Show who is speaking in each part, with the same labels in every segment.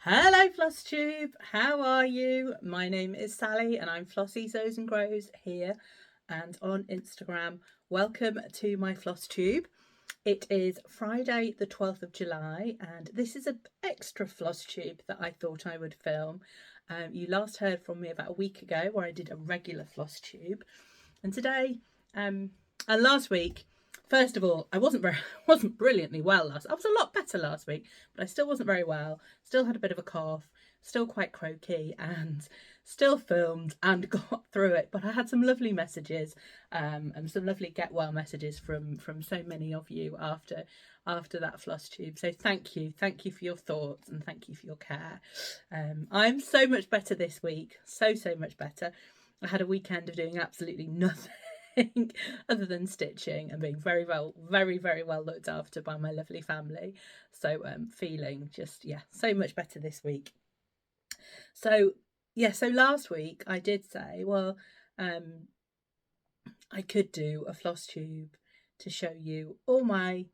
Speaker 1: Hello Flosstube, how are you? My name is Sally and I'm Flossie Sews and Grows here and on Instagram. Welcome to my Flosstube. It is Friday the 12th of July and this is an extra Flosstube that I thought I would film. You last heard from me about a week ago where I did a regular Flosstube, and today and last week, first of all, I wasn't brilliantly well last. I was a lot better last week, but I still wasn't very well. Still had a bit of a cough, still quite croaky, and still filmed and got through it. But I had some lovely messages, and some lovely get well messages from so many of you after that Flosstube. So thank you for your thoughts and thank you for your care. I'm so much better this week, so much better. I had a weekend of doing absolutely nothing other than stitching and being very well looked after by my lovely family. So feeling just, yeah, so much better this week. So yeah, so last week I did say, well, I could do a Flosstube to show you all my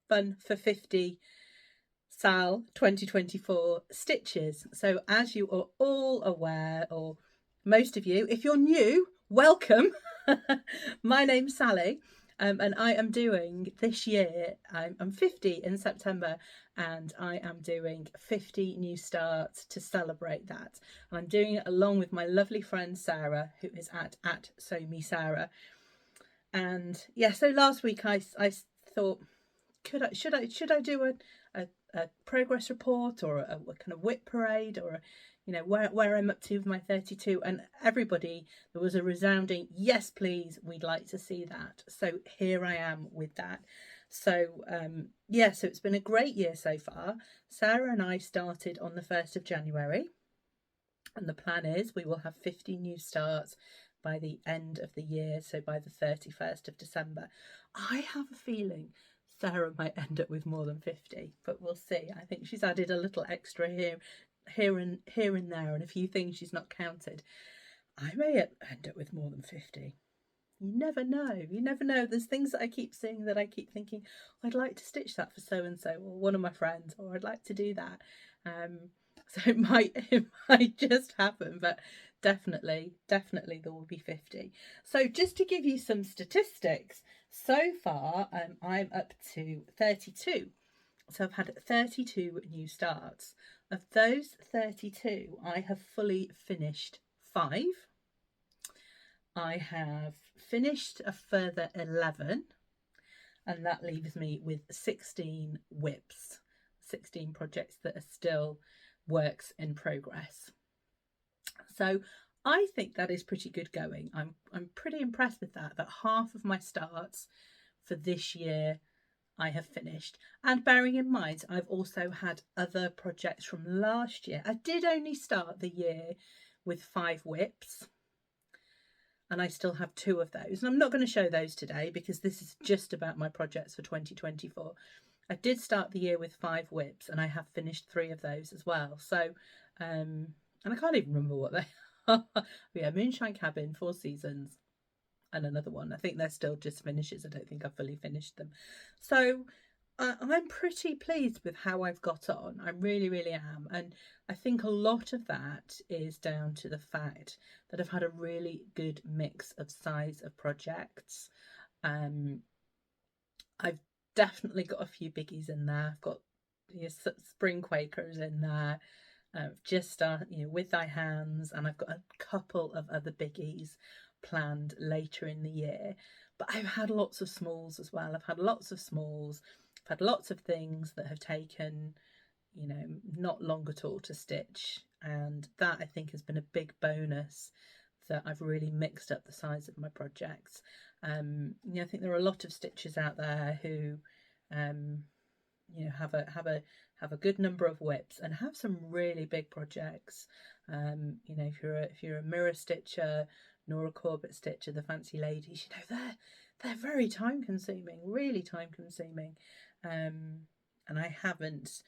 Speaker 1: fun for 50 Sal 2024 stitches. So as you are all aware, or most of you, if you're new, welcome. My name's Sally, and I am doing this year, I'm 50 in September, and I am doing 50 new starts to celebrate that. And I'm doing it along with my lovely friend Sarah, who is at Sew Me Sarah. And yeah, so last week I thought, should I do a progress report or a kind of WIP parade, or where I'm up to with my 32, and everybody, there was a resounding yes please, we'd like to see that. So here I am with that. So yeah, so it's been a great year so far. Sarah and I started on the 1st of January, and the plan is we will have 50 new starts by the end of the year, so by the 31st of December. I have a feeling Sarah might end up with more than 50, but we'll see. I think she's added a little extra here and there, and a few things she's not counted. I may end up with more than 50. You never know. You never know. There's things that I keep seeing that I keep thinking, I'd like to stitch that for so and so, or one of my friends, or I'd like to do that. So it might just happen, but definitely there will be 50. So just to give you some statistics, so far I'm up to 32. So I've had 32 new starts. Of those 32, I have fully finished 5. I have finished a further 11, and that leaves me with 16 WIPs, 16 projects that are still works in progress. So I think that is pretty good going. I'm pretty impressed with that half of my starts for this year I have finished. And bearing in mind, I've also had other projects from last year. I did only start the year with 5 WIPs, and I still have 2 of those. And I'm not going to show those today because this is just about my projects for 2024. I did start the year with 5 WIPs, and I have finished 3 of those as well. So, and I can't even remember what they are. Yeah, Moonshine Cabin, 4 Seasons, and another one. I think they're still just finishes. I don't think I've fully finished them. So I'm pretty pleased with how I've got on. I really am. And I think a lot of that is down to the fact that I've had a really good mix of size of projects. I've definitely got a few biggies in there. I've got spring quakers in there. Just start, with thy hands, and I've got a couple of other biggies planned later in the year. But I've had lots of smalls as well. I've had lots of smalls. I've had lots of things that have taken, not long at all to stitch, and that I think has been a big bonus, that I've really mixed up the size of my projects. I think there are a lot of stitchers out there who have a good number of WIPs and have some really big projects. If you're a mirror stitcher, Nora Corbett stitcher, the fancy ladies, they're very time consuming, really time consuming. And I haven't.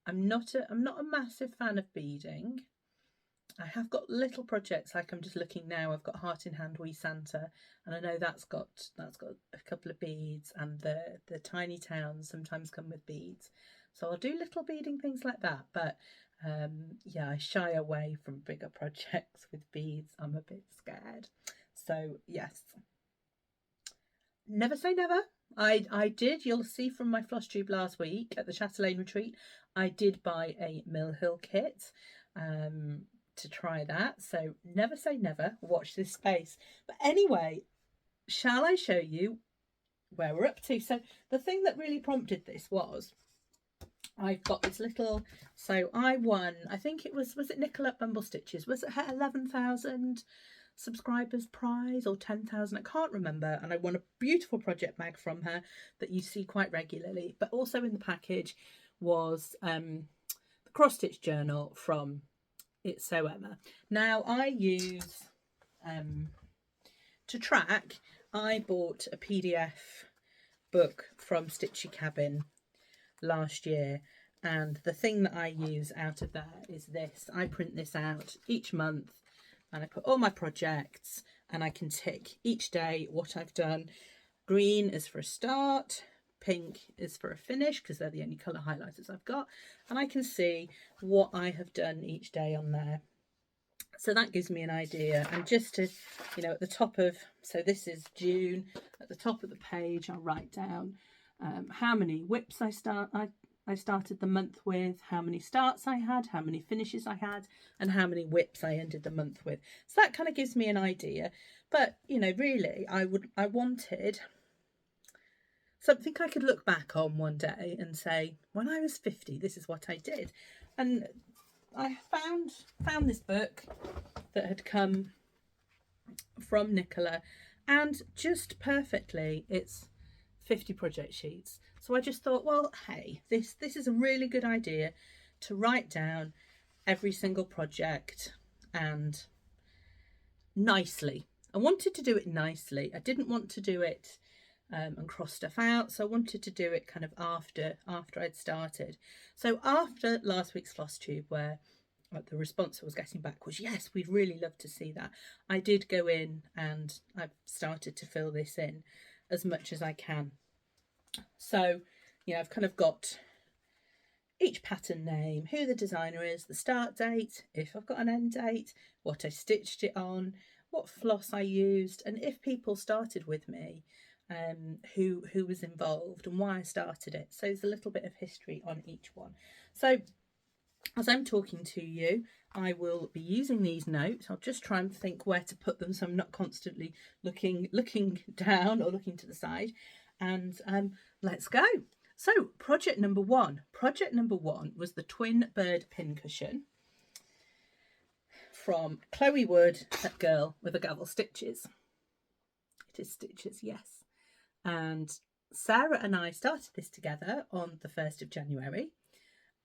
Speaker 1: I'm not a massive fan of beading. I have got little projects, like I'm just looking now. I've got Heart in Hand Wee Santa, and I know that's got a couple of beads, and the tiny towns sometimes come with beads. So I'll do little beading things like that, but yeah, I shy away from bigger projects with beads. I'm a bit scared. So yes, never say never. I did, you'll see from my Flosstube last week at the Chatelaine retreat, I did buy a Mill Hill kit to try that. So never say never, watch this space. But anyway, shall I show you where we're up to? So the thing that really prompted this was I've got this little, so I won, I think it was it Nicola Bumble Stitches? Was it her 11,000 subscribers prize or 10,000? I can't remember. And I won a beautiful project bag from her that you see quite regularly. But also in the package was the cross stitch journal from It's So Emma. Now I use to track, I bought a PDF book from Stitchy Cabin last year, and the thing that I use out of there is this. I print this out each month and I put all my projects and I can tick each day what I've done. Green is for a start, pink is for a finish because they're the only colour highlighters I've got, and I can see what I have done each day on there. So that gives me an idea. And just to, you know, at the top of, so this is June, at the top of the page I'll write down how many WIPs I started the month with, how many starts I had, how many finishes I had, and how many WIPs I ended the month with. So that kind of gives me an idea. But, you know, really, I wanted something I could look back on one day and say, when I was 50, this is what I did. And I found this book that had come from Nicola, and just perfectly, it's 50 project sheets. So I just thought, well, hey, this is a really good idea to write down every single project, and nicely. I wanted to do it nicely. I didn't want to do it and cross stuff out, so I wanted to do it kind of after I'd started. So after last week's Flosstube, where the response I was getting back was, yes, we'd really love to see that, I did go in and I've started to fill this in as much as I can. So, you know, I've kind of got each pattern name, who the designer is, the start date, if I've got an end date, what I stitched it on, what floss I used, and if people started with me, who was involved and why I started it. So there's a little bit of history on each one. So as I'm talking to you, I will be using these notes. I'll just try and think where to put them so I'm not constantly looking down or looking to the side. And let's go. So project number one was the twin bird pincushion from Chloe Wood, that girl with the gavel stitches. It is stitches, yes. And Sarah and I started this together on the 1st of January.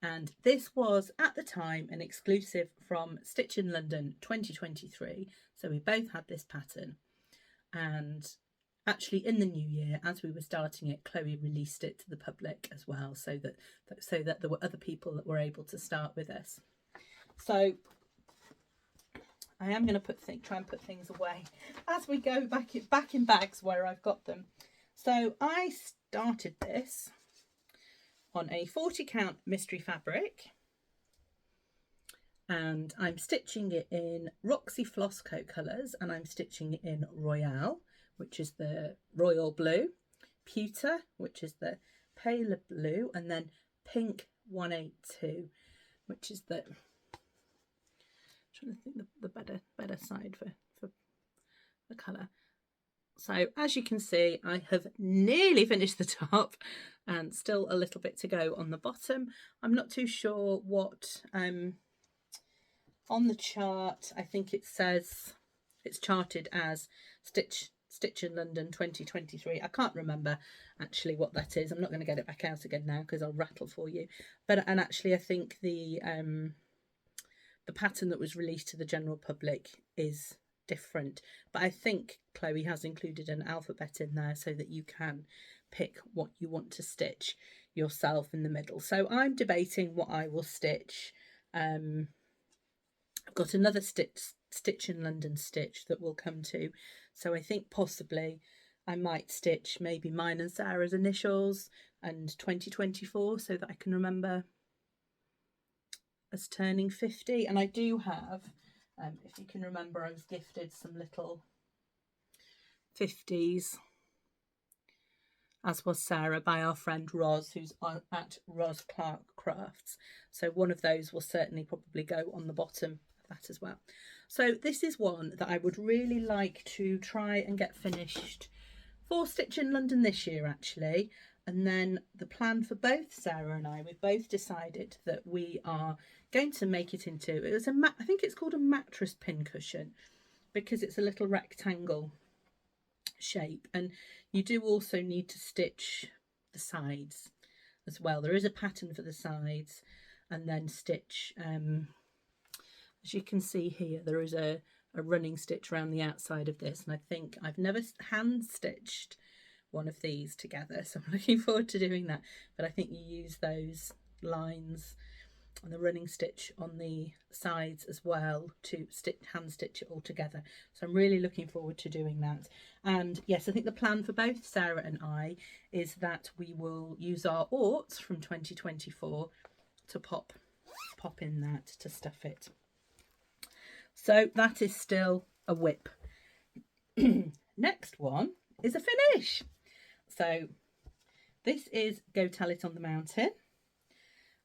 Speaker 1: And this was, at the time, an exclusive from Stitch in London 2023. So we both had this pattern. And actually in the new year, as we were starting it, Chloe released it to the public as well, so that there were other people that were able to start with us. So I am going to try and put things away as we go back in bags where I've got them. So I started this on a 40 count mystery fabric, and I'm stitching it in Roxy Floss Coat colours, and I'm stitching it in Royale, which is the royal blue, pewter, which is the paler blue, and then pink 182, which is the, I'm trying to think the better side for the colour. So as you can see, I have nearly finished the top and still a little bit to go on the bottom. I'm not too sure what, on the chart, I think it says it's charted as Stitch in London 2023. I can't remember actually what that is. I'm not going to get it back out again now because I'll rattle for you. And actually I think the pattern that was released to the general public is different, but I think Chloe has included an alphabet in there so that you can pick what you want to stitch yourself in the middle. So I'm debating what I will stitch. I've got another Stitch in London stitch that we'll come to, so I think possibly I might stitch maybe mine and Sarah's initials and 2024 so that I can remember us turning 50. And I do have, if you can remember, I was gifted some little 50s, as was Sarah, by our friend Roz, who's at Roz Clark Crafts. So one of those will certainly probably go on the bottom of that as well. So this is one that I would really like to try and get finished for Stitch in London this year, actually. And then the plan for both Sarah and I, we've both decided that we are going to make it into, it was I think it's called a mattress pincushion, because it's a little rectangle shape, and you do also need to stitch the sides as well. There is a pattern for the sides, and then stitch, as you can see here, there is a running stitch around the outside of this, and I think I've never hand stitched one of these together, so I'm looking forward to doing that. But I think you use those lines and the running stitch on the sides as well to hand stitch it all together. So I'm really looking forward to doing that. And yes, I think the plan for both Sarah and I is that we will use our orts from 2024 to pop in that to stuff it. So that is still a WIP. Next one is a finish. So this is Go Tell It on the Mountain,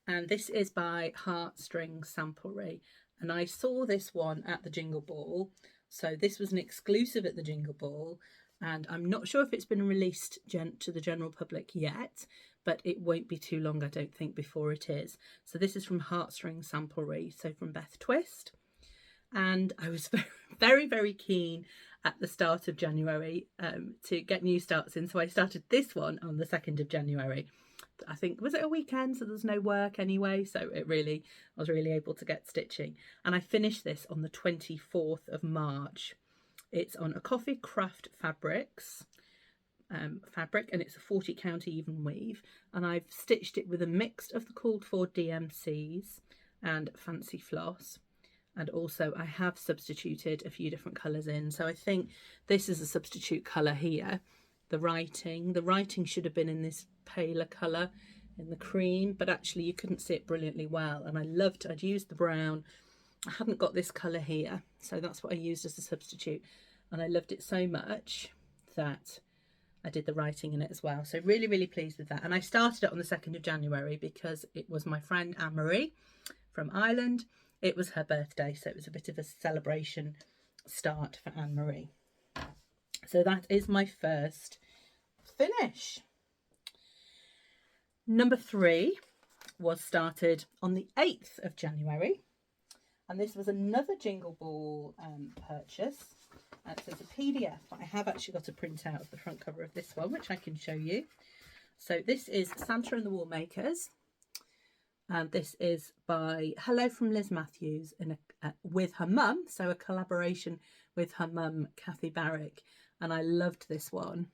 Speaker 1: and this is by Heartstring Samplery, and I saw this one at the Jingle Ball. So this was an exclusive at the Jingle Ball, and I'm not sure if it's been released to the general public yet, but it won't be too long, I don't think, before it is. So this is from Heartstring Samplery, so from Beth Twist. And I was very, very keen at the start of January to get new starts in. So I started this one on the 2nd of January. I think, was it a weekend? So there's no work anyway. So I was really able to get stitching. And I finished this on the 24th of March. It's on a Coffee Craft Fabrics fabric, and it's a 40 count even weave. And I've stitched it with a mix of the called for DMCs and Fancy Floss. And also I have substituted a few different colours in. So I think this is a substitute colour here. The writing should have been in this paler colour, in the cream, but actually you couldn't see it brilliantly well. And I'd used the brown. I hadn't got this colour here, so that's what I used as a substitute. And I loved it so much that I did the writing in it as well. So really, really pleased with that. And I started it on the 2nd of January because it was my friend Anne-Marie from Ireland. It was her birthday, so it was a bit of a celebration start for Anne-Marie. So that is my first finish. Number 3 was started on the 8th of January. And this was another Jingle Ball purchase. So it's a PDF. I have actually got a printout of the front cover of this one, which I can show you. So this is Santa and the Woolmakers. And this is by Hello from Liz Matthews with her mum, so a collaboration with her mum, Kathy Barrick. And I loved this one.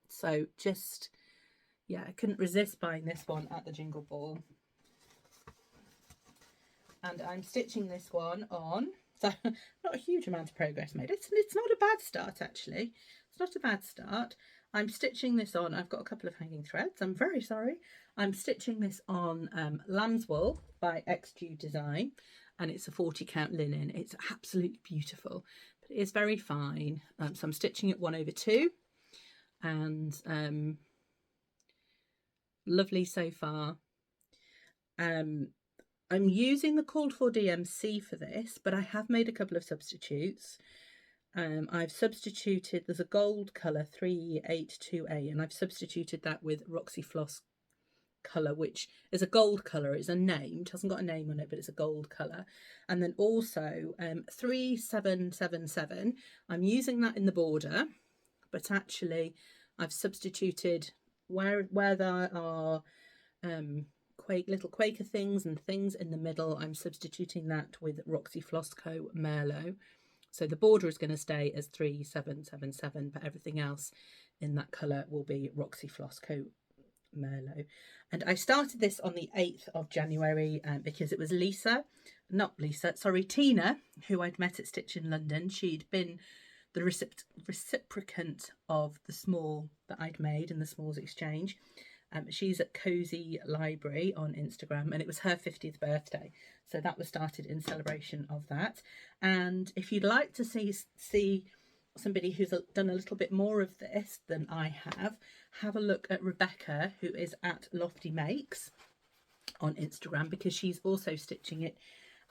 Speaker 1: So just, yeah, I couldn't resist buying this one at the Jingle Ball. And I'm stitching this one on, so not a huge amount of progress made. It's not a bad start, actually. It's not a bad start. I'm stitching this on, I've got a couple of hanging threads, I'm very sorry. I'm stitching this on Lamb's Wool by XG Design, and it's a 40 count linen. It's absolutely beautiful, but it is very fine. So I'm stitching it 1/2, and lovely so far. I'm using the called for DMC for this, but I have made a couple of substitutes. I've substituted, there's a gold colour 382A, and I've substituted that with Roxy Floss colour, which is a gold colour. It's unnamed, hasn't got a name on it, but it's a gold colour. And then also 3777, I'm using that in the border, but actually I've substituted where there are little Quaker things and things in the middle, I'm substituting that with Roxy Floss Co. Merlot. So the border is going to stay as 3777, but everything else in that colour will be Roxy Floss Co. Merlot. And I started this on the 8th of January because it was Tina, who I'd met at Stitch in London. She'd been the reciprocant of the small that I'd made in the smalls exchange. She's at Cozy Library on Instagram, and it was her 50th birthday. So that was started in celebration of that. And if you'd like to see somebody who's done a little bit more of this than I have a look at Rebecca, who is at Lofty Makes on Instagram, because she's also stitching it,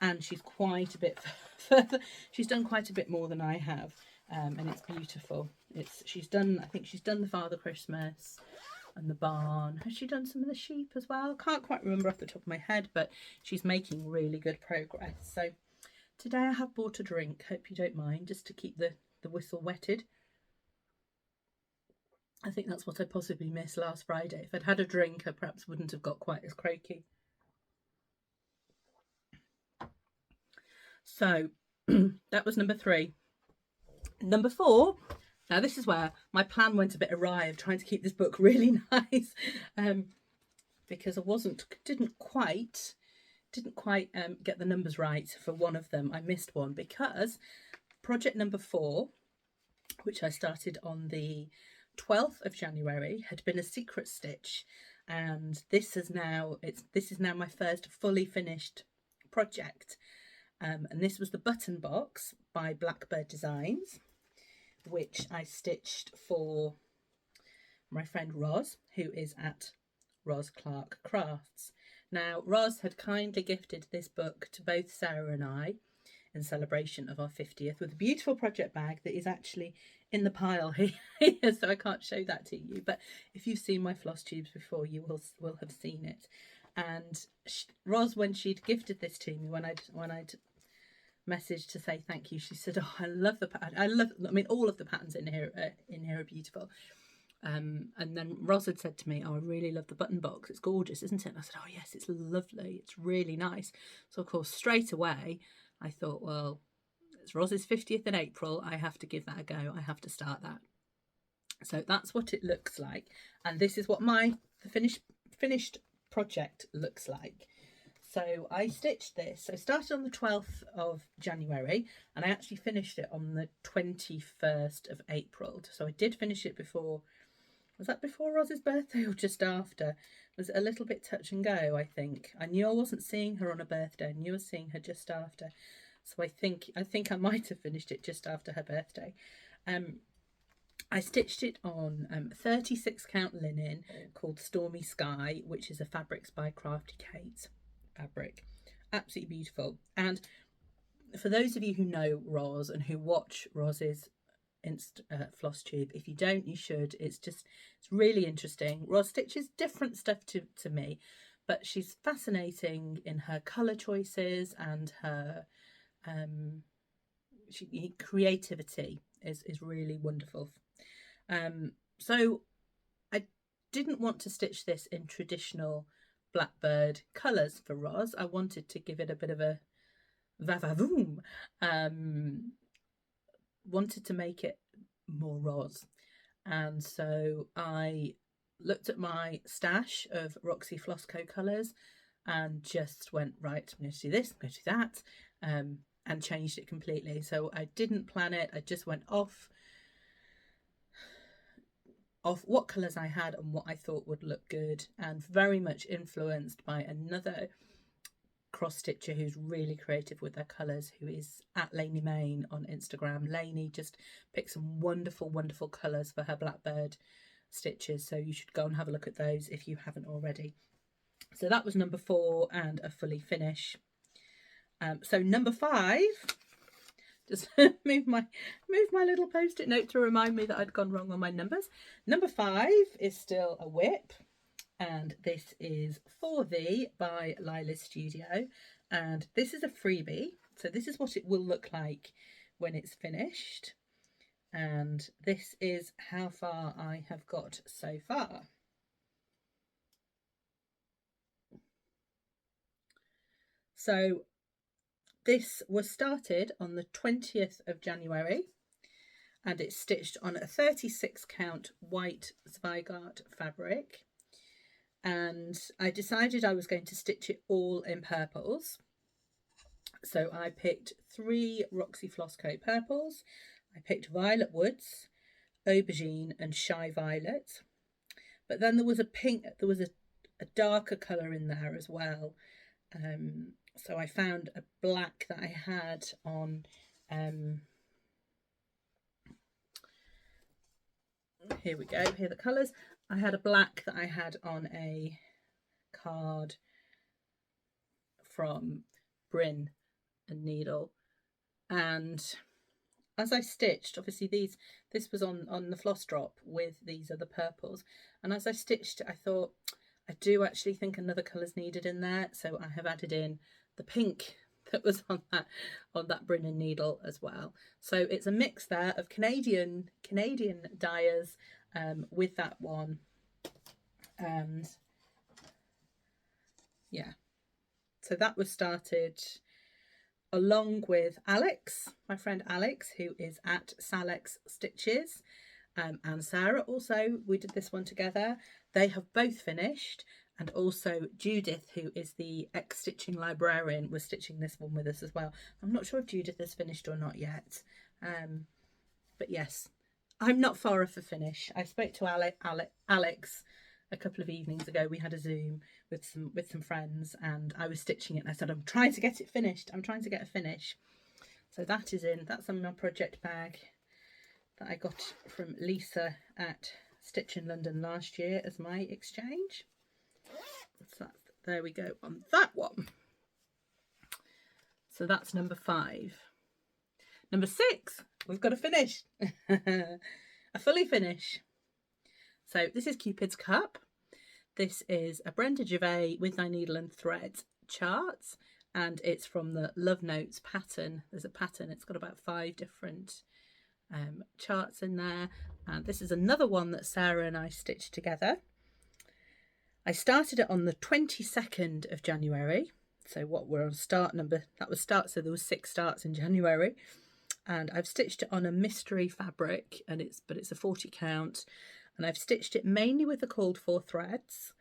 Speaker 1: and she's quite a bit further. She's done quite a bit more than I have, and it's beautiful. I think she's done the Father Christmas and the barn. Has she done some of the sheep as well? Can't quite remember off the top of my head, but she's making really good progress. So today I have bought a drink, hope you don't mind, just to keep the whistle wetted. I think that's what I possibly missed last Friday. If I'd had a drink, I perhaps wouldn't have got quite as croaky. So that was number 3. Number 4. Now this is where my plan went a bit awry of trying to keep this book really nice, because I didn't quite get the numbers right for one of them. I missed one because project number 4, which I started on the 12th of January, had been a secret stitch, and this is now my first fully finished project. And this was the button box by Blackbird Designs, which I stitched for my friend Roz, who is at Roz Clark Crafts. Now, Roz had kindly gifted this book to both Sarah and I in celebration of our 50th, with a beautiful project bag that is actually in the pile here, so I can't show that to you. But if you've seen my floss tubes before, you will have seen it. And Roz, when she'd gifted this to me, when I'd message to say thank you, she said, "Oh, I love the pattern. I mean, all of the patterns in here are beautiful." And then Roz had said to me, "Oh, I really love the button box. It's gorgeous, isn't it?" And I said, "Oh yes, it's lovely. It's really nice." So of course, straight away, I thought, well, it's Roz's 50th in April. I have to give that a go. I have to start that. So that's what it looks like, and this is what the finished project looks like. So I stitched this. I started on the 12th of January, and I actually finished it on the 21st of April. So I did finish it before. Was that before Roz's birthday or just after? It was a little bit touch and go, I think. I knew I wasn't seeing her on her birthday. I knew I was seeing her just after. So I think I might have finished it just after her birthday. I stitched it on 36 count linen called Stormy Sky, which is a Fabrics by Crafty Kate fabric. Absolutely beautiful. And for those of you who know Roz and who watch Roz's Flosstube, if you don't, you should. It's really interesting. Roz stitches different stuff to me, but she's fascinating in her colour choices, and her creativity is really wonderful. So I didn't want to stitch this in traditional Blackbird colours for Roz. I wanted to give it a bit of a va-va-voom. Wanted to make it more Roz, and so I looked at my stash of Roxy Flossco colours and just went, right, I'm going to do this, I'm going to do that, and changed it completely. So I didn't plan it. I just went off what colours I had and what I thought would look good, and very much influenced by another cross stitcher who's really creative with their colours, who is at Lainey Main on Instagram. Lainey just picked some wonderful colours for her Blackbird stitches, so you should go and have a look at those if you haven't already. So that was number 4 and a fully finish. So number 5, just move my little post-it note to remind me that I'd gone wrong on my numbers. Number 5 is still a WIP, and this is For Thee by Lila's Studio, and this is a freebie. So this is what it will look like when it's finished, and this is how far I have got so far. So this was started on the 20th of January, and it's stitched on a 36 count white Zweigart fabric, and I decided I was going to stitch it all in purples. So I picked 3 Roxy Flossco purples. I picked Violet Woods, Aubergine and Shy Violet. But then there was a pink, there was a darker colour in there as well. So I found a black that I had on, here we go, here are the colours. I had a black that I had on a card from Bryn and Needle, and as I stitched, obviously this was on the floss drop with these other purples, and as I stitched I thought I do actually think another colour's needed in there, so I have added in the pink that was on that Bryn and Needle as well. So it's a mix there of Canadian dyers with that one, and yeah, so that was started along with Alex, my friend Alex, who is at Salex Stitches, and Sarah also. We did this one together. They have both finished, and also Judith, who is the ex-stitching librarian, was stitching this one with us as well. I'm not sure if Judith has finished or not yet, but yes, I'm not far off the finish. I spoke to Alex a couple of evenings ago. We had a Zoom with some friends, and I was stitching it, and I said, I'm trying to get it finished. I'm trying to get a finish. So that is in. That's in my project bag that I got from Lisa at Stitch in London last year as my exchange. So there we go on that one. So that's number 5. Number 6, we've got a finish. A fully finish. So this is Cupid's Cup. This is a Brenda Gervais with Thy Needle and Thread charts, and it's from the Love Notes pattern. There's a pattern, it's got about 5 different charts in there, and this is another one that Sarah and I stitched together. I started it on the 22nd of January, so what we're on start number, that was start, so there was 6 starts in January, and I've stitched it on a mystery fabric, and it's a 40 count. And I've stitched it mainly with the called for threads,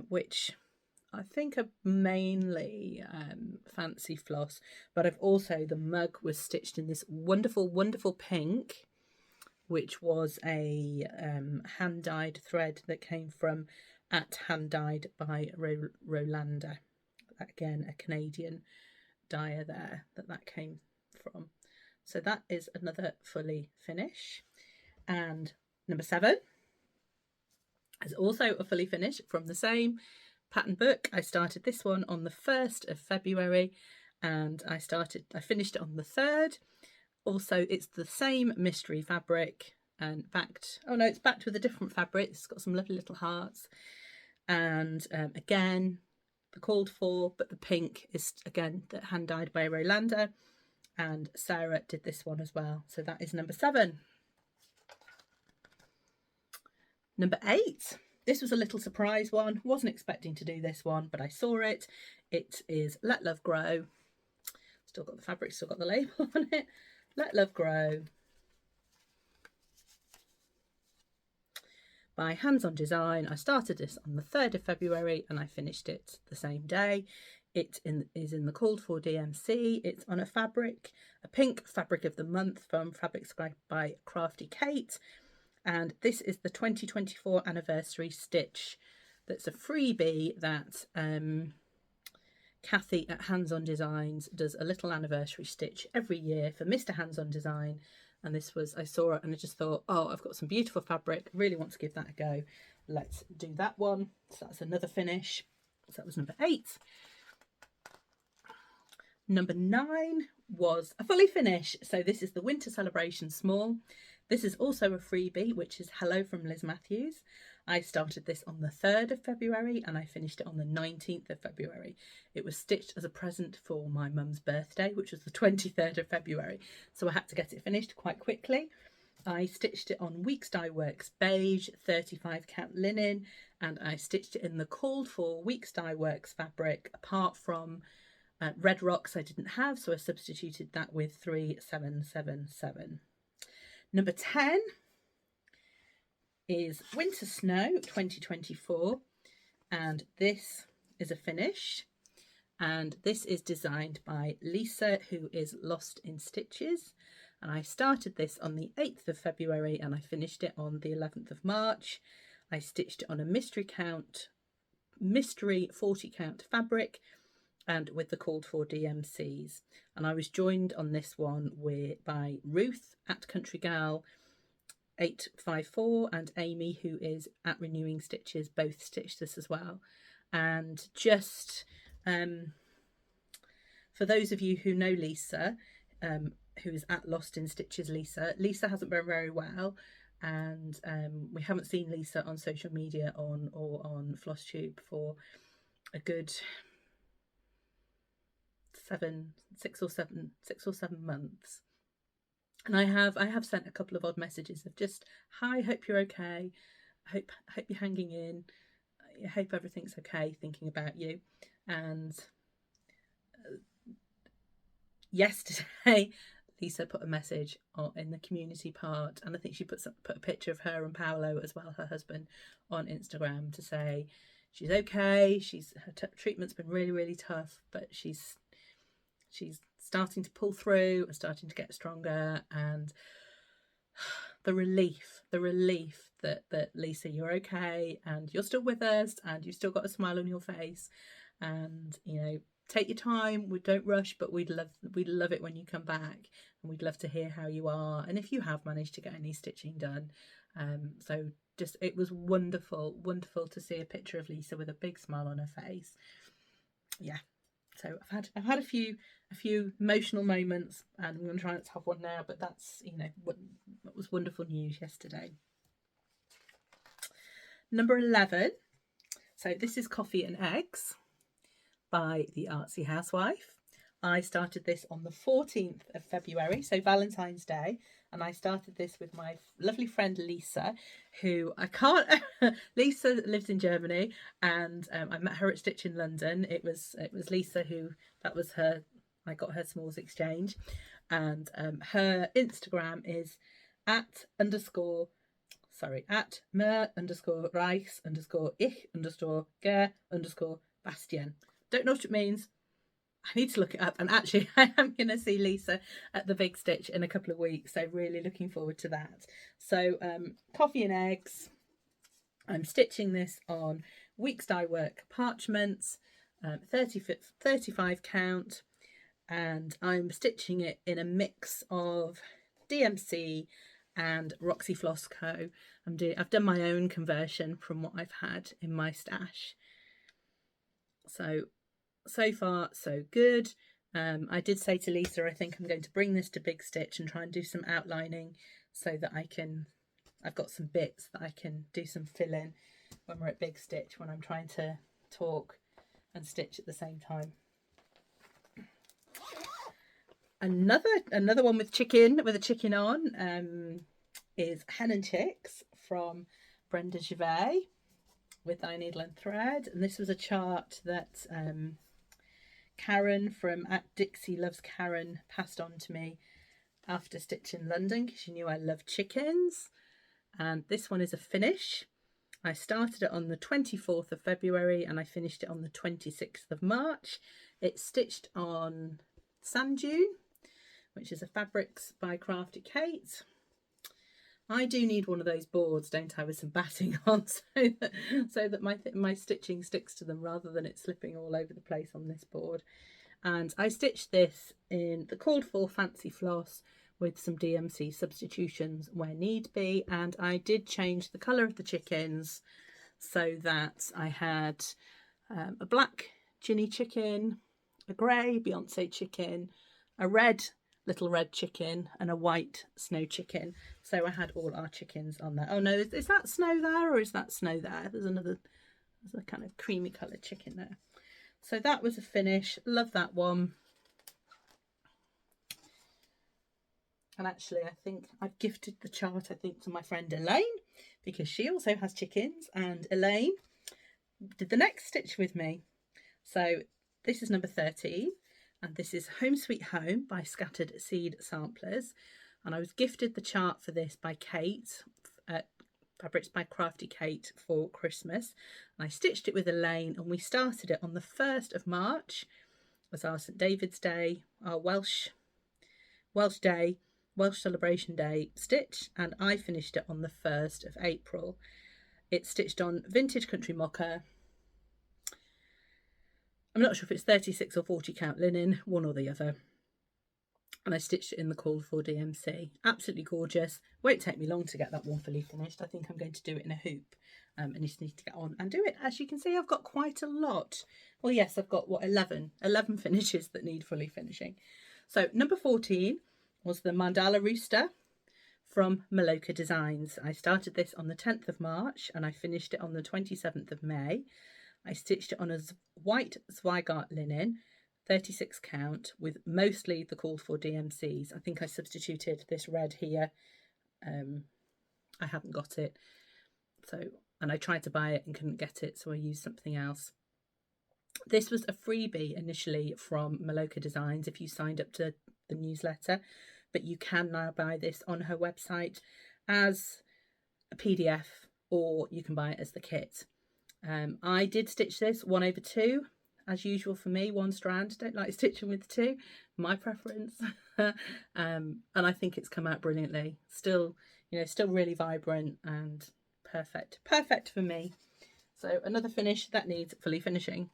Speaker 1: which I think are mainly fancy floss, but I've also, the mug was stitched in this wonderful, wonderful pink, which was a hand-dyed thread that came from at Hand Dyed by Rolanda. Again, a Canadian dyer there that came from. So that is another fully finish. And number 7 is also a fully finish from the same pattern book. I started this one on the 1st of February, and I finished it on the 3rd. Also, it's the same mystery fabric and backed. Oh no, it's backed with a different fabric. It's got some lovely little hearts, and again the called for, but the pink is again the hand dyed by Rolanda, and Sarah did this one as well. So that is number 7. Number 8, this was a little surprise one. Wasn't expecting to do this one, but I saw it. It is Let Love Grow. Still got the fabric, still got the label on it. Let Love Grow by Hands On Design. I started this on the 3rd of February and I finished it the same day. It is in the called for DMC. It's on a fabric, a pink fabric of the month from Fabric Scribe by Crafty Kate. And this is the 2024 anniversary stitch. That's a freebie that Kathy at Hands On Designs does a little anniversary stitch every year for Mr. Hands On Design. And this was, I saw it and I just thought, oh, I've got some beautiful fabric. Really want to give that a go. Let's do that one. So that's another finish. So that was number 8. Number 9 was a fully finish. So this is the Winter Celebration Small. This is also a freebie, which is Hello from Liz Matthews. I started this on the 3rd of February and I finished it on the 19th of February. It was stitched as a present for my mum's birthday, which was the 23rd of February. So I had to get it finished quite quickly. I stitched it on Weeks Dye Works beige 35 count linen, and I stitched it in the called for Weeks Dye Works fabric, apart from Red Rocks I didn't have, so I substituted that with 3777. Number 10 is Winter Snow 2024, and this is a finish, and this is designed by Lisa, who is Lost in Stitches, and I started this on the 8th of February and I finished it on the 11th of March. I stitched it on a mystery 40 count fabric and with the called for DMCs, and I was joined on this one by Ruth at Country Gal 854 and Amy, who is at Renewing Stitches, both stitched this as well. And just for those of you who know Lisa, who is at Lost in Stitches Lisa hasn't been very well, and we haven't seen Lisa on social media or on Flosstube for a good 6 or 7 months. And I have sent a couple of odd messages of just, hi, hope you're okay, hope you're hanging in, I hope everything's okay, thinking about you. And yesterday Lisa put a message in the community part, and I think she put a picture of her and Paolo as well, her husband, on Instagram to say she's okay, her treatment's been really, really tough, but she's starting to pull through and starting to get stronger. And the relief that Lisa, you're okay and you're still with us and you've still got a smile on your face, and take your time, we don't rush, but we'd love it when you come back, and we'd love to hear how you are and if you have managed to get any stitching done. So just, it was wonderful to see a picture of Lisa with a big smile on her face. Yeah, so I've had a few emotional moments, and I'm going to try not to have one now, but that's, that was wonderful news yesterday. Number 11. So this is Coffee and Eggs by the Artsy Housewife. I started this on the 14th of February, so Valentine's Day, and I started this with my lovely friend Lisa, who Lisa lives in Germany, and I met her at Stitch in London. It was Lisa I got her smalls exchange, and her Instagram is at mer_Reichs_ich_ger_Bastien. Don't know what it means. I need to look it up, and actually I am going to see Lisa at the Big Stitch in a couple of weeks, so really looking forward to that. So Coffee and Eggs, I'm stitching this on Weeks Dye Work parchments, 35 count, and I'm stitching it in a mix of DMC and Roxy Floss Co. I've done my own conversion from what I've had in my stash. So far so good. I did say to Lisa, I think I'm going to bring this to Big Stitch and try and do some outlining, so that I've got some bits that I can do some fill in when we're at Big Stitch, when I'm trying to talk and stitch at the same time. Another one with a chicken on is Hen and Chicks from Brenda Gervais with Thy Needle and Thread, and this was a chart that Karen from at Dixie Loves Karen passed on to me after Stitch in London, because she knew I loved chickens. And this one is a finish. I started it on the 24th of February and I finished it on the 26th of March. It's stitched on Sand Dune, which is a Fabrics by Crafty Kate. I do need one of those boards, don't I, with some batting on, so that my stitching sticks to them rather than it slipping all over the place on this board. And I stitched this in the called for fancy floss with some DMC substitutions where need be, and I did change the colour of the chickens so that I had a black Ginny chicken, a grey Beyonce chicken, a red little red chicken, and a white snow chicken. So I had all our chickens on there. Oh no, is that snow there or is that snow there? There's a kind of creamy coloured chicken there. So that was a finish. Love that one. And actually I think I've gifted the chart, to my friend Elaine, because she also has chickens, and Elaine did the next stitch with me. So this is number 13. And this is Home Sweet Home by Scattered Seed Samplers. And I was gifted the chart for this by Kate, Fabrics by Crafty Kate, for Christmas. And I stitched it with Elaine, and we started it on the 1st of March. It was our St David's Day, our Welsh Day. Welsh Celebration Day stitch, and I finished it on the 1st of April. It's stitched on vintage country mocha. I'm not sure if it's 36 or 40 count linen, one or the other. And I stitched it in the called for DMC. Absolutely gorgeous. Won't take me long to get that one fully finished. I think I'm going to do it in a hoop. And you just need to get on and do it. As you can see, I've got quite a lot. Well, yes, I've got, what, 11 finishes that need fully finishing. So number 14 was the Mandala Rooster from Mildred Designs. I started this on the 10th of March and I finished it on the 27th of May. I stitched it on a white Zweigart linen, 36 count, with mostly the called for DMCs. I think I substituted this red here. I hadn't got it. And I tried to buy it and couldn't get it, so I used something else. This was a freebie initially from Mildred Designs if you signed up to the newsletter, but you can now buy this on her website as a PDF, or you can buy it as the kit. I did stitch this 1/2, as usual for me, 1 strand. Don't like stitching with 2, my preference. And I think it's come out brilliantly. Still, still really vibrant and perfect for me. So another finish that needs fully finishing.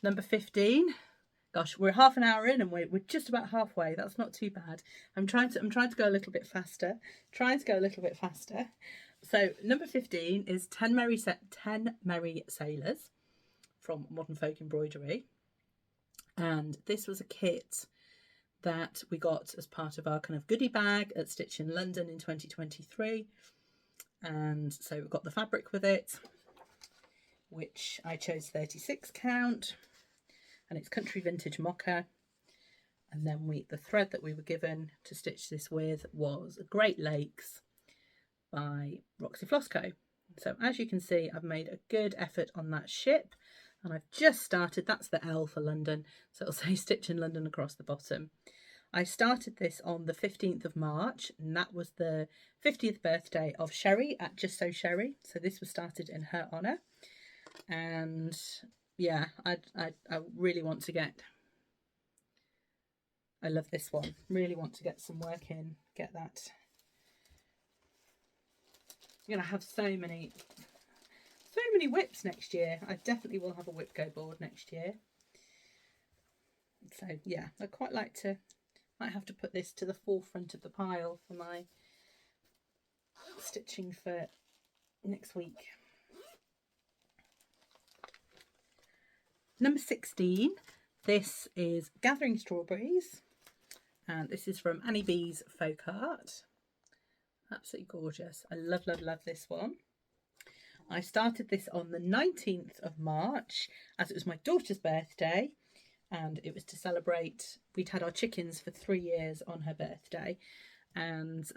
Speaker 1: Number 15. Gosh, we're half an hour in and we're just about halfway. That's not too bad. I'm trying to go a little bit faster. So number 15 is 10 Merry Sailors from Modern Folk Embroidery. And this was a kit that we got as part of our kind of goodie bag at Stitch in London in 2023. And so we've got the fabric with it, which I chose 36 count, and it's country vintage mocha. And then the thread that we were given to stitch this with was Great Lakes by Roxy Floss Co. So as you can see, I've made a good effort on that ship, and I've just started. That's the L for London, so it'll say Stitch in London across the bottom. I started this on the 15th of March, and that was the 50th birthday of Sherry at Just So Sherry. So this was started in her honour. And yeah, I really want to get, I love this one. Really want to get some work in, get that. I'm going to have so many WIPs next year. I definitely will have a WIP Go board next year. So yeah, I'd quite like to, might have to put this to the forefront of the pile for my stitching for next week. Number 16, this is Gathering Strawberries, and this is from Annie B's Folk Art. Absolutely gorgeous. I love this one. I started this on the 19th of March as it was my daughter's birthday, and it was to celebrate, we'd had our chickens for 3 years on her birthday, and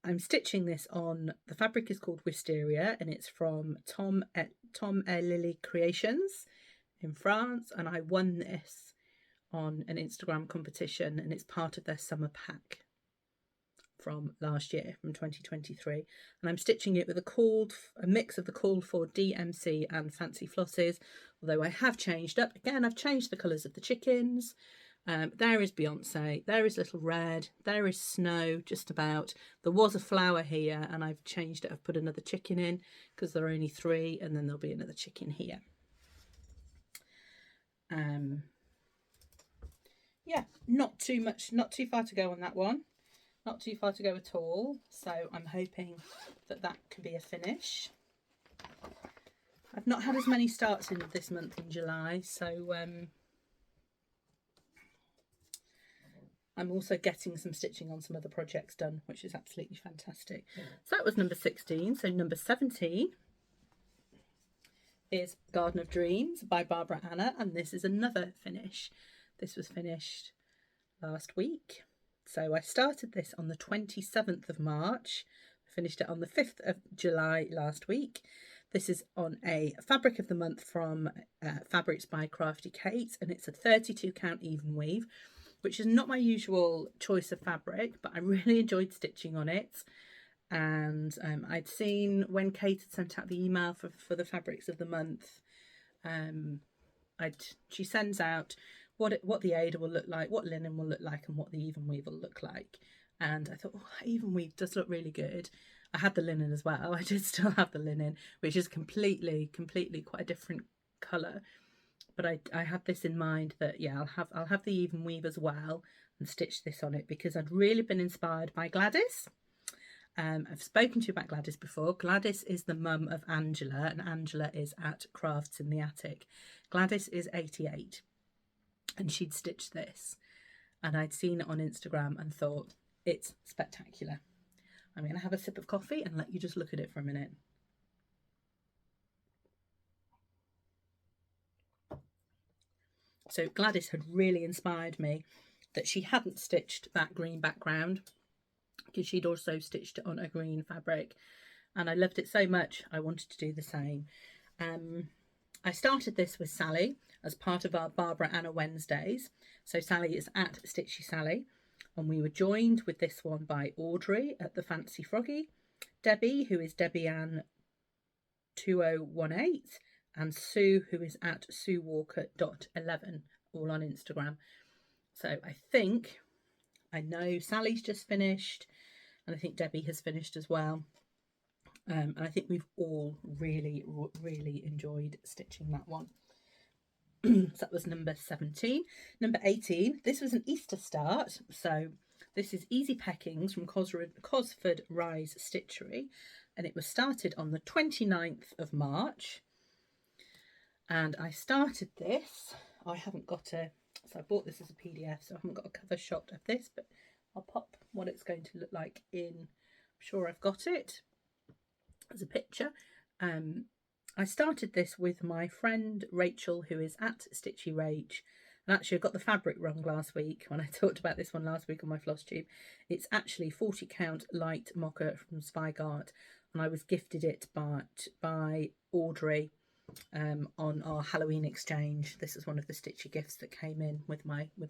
Speaker 1: I'm stitching this on, the fabric is called Wisteria, and it's from Tom et Lily Creations in France, and I won this on an Instagram competition, and it's part of their summer pack from last year, from 2023, and I'm stitching it with a mix of the called for DMC and fancy flosses, although I have changed up. Again, I've changed the colours of the chickens. There is Beyonce, there is Little Red, there is Snow, just about. There was a flower here and I've changed it. I've put another chicken in because there are only 3, and then there'll be another chicken here. Yeah, not too far to go on that one. Not too far to go at all. So I'm hoping that that can be a finish. I've not had as many starts in this month in July, so I'm also getting some stitching on some other projects done, which is absolutely fantastic. So that was number 16. So number 17 is Garden of Dreams by Barbara Anna, and this is another finish. This was finished last week. So I started this on the 27th of March, finished it on the 5th of July last week. This is on a fabric of the month from Fabrics by Crafty Kate, and it's a 32 count even weave, which is not my usual choice of fabric, but I really enjoyed stitching on it. And I'd seen when Kate had sent out the email for the fabrics of the month, she sends out what the Ada will look like, what linen will look like, and what the even weave will look like. And I thought, oh, even weave does look really good. I had the linen as well. I did still have the linen, which is completely quite a different colour. But I had this in mind that, yeah, I'll have the even weave as well and stitch this on it, because I'd really been inspired by Gladys. I've spoken to you about Gladys before. Gladys is the mum of Angela, and Angela is at Crafts in the Attic. Gladys is 88, and she'd stitched this, and I'd seen it on Instagram and thought, it's spectacular. I'm going to have a sip of coffee and let you just look at it for a minute. So Gladys had really inspired me, that she hadn't stitched that green background, because she'd also stitched it on a green fabric, and I loved it so much I wanted to do the same. I started this with Sally as part of our Barbara Anna Wednesdays. So Sally is at Stitchy Sally, and we were joined with this one by Audrey at the Fancy Froggy, Debbie, who is Debbie Ann 2018, and Sue, who is at SueWalker.11, all on Instagram. So I know Sally's just finished, and I think Debbie has finished as well. And I think we've all really enjoyed stitching that one. So that was number 17. Number 18, this was an Easter start. So this is Easy Peckings from Cosford Rise Stitchery, and it was started on the 29th of March. And I started this, I haven't got a, so I bought this as a PDF, so I haven't got a cover shot of this, but I'll pop what it's going to look like in, I'm sure I've got it as a picture. I started this with my friend Rachel, who is at Stitchy Rach, and actually I got the fabric wrong last week when I talked about this one last week on my Flosstube. It's actually 40 count light mocha from Zweigart, and I was gifted it by Audrey on our Halloween exchange. This is one of the Stitchy gifts that came in with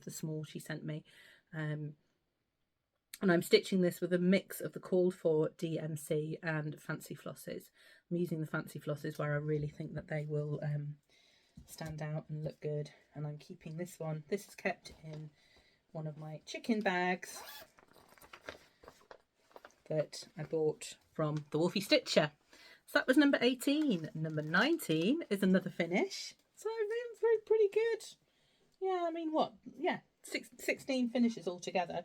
Speaker 1: the small she sent me. And I'm stitching this with a mix of the called for DMC and fancy flosses. I'm using the fancy flosses where I really think that they will stand out and look good. And I'm keeping this one. This is kept in one of my chicken bags that I bought from the Wolfie Stitcher. So that was number 18. Number 19 is another finish. So very pretty good. Yeah, I mean, what? Yeah, 16 finishes altogether,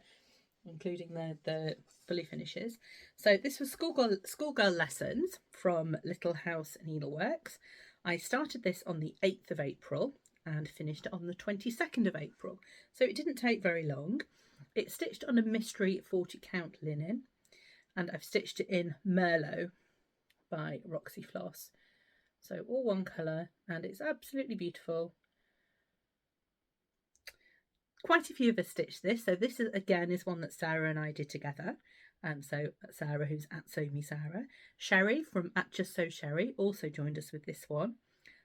Speaker 1: including the fully finishes. So this was schoolgirl lessons from Little House Needleworks. I started this on the 8th of April and finished on the 22nd of April. So it didn't take very long. It's stitched on a mystery 40 count linen, and I've stitched it in Merlot by Roxy Floss. So all one colour, and it's absolutely beautiful. Quite a few of us stitched this. So this is again one that Sarah and I did together. So Sarah, who's at Sew Me Sarah. Sherry from at Just So Sherry also joined us with this one.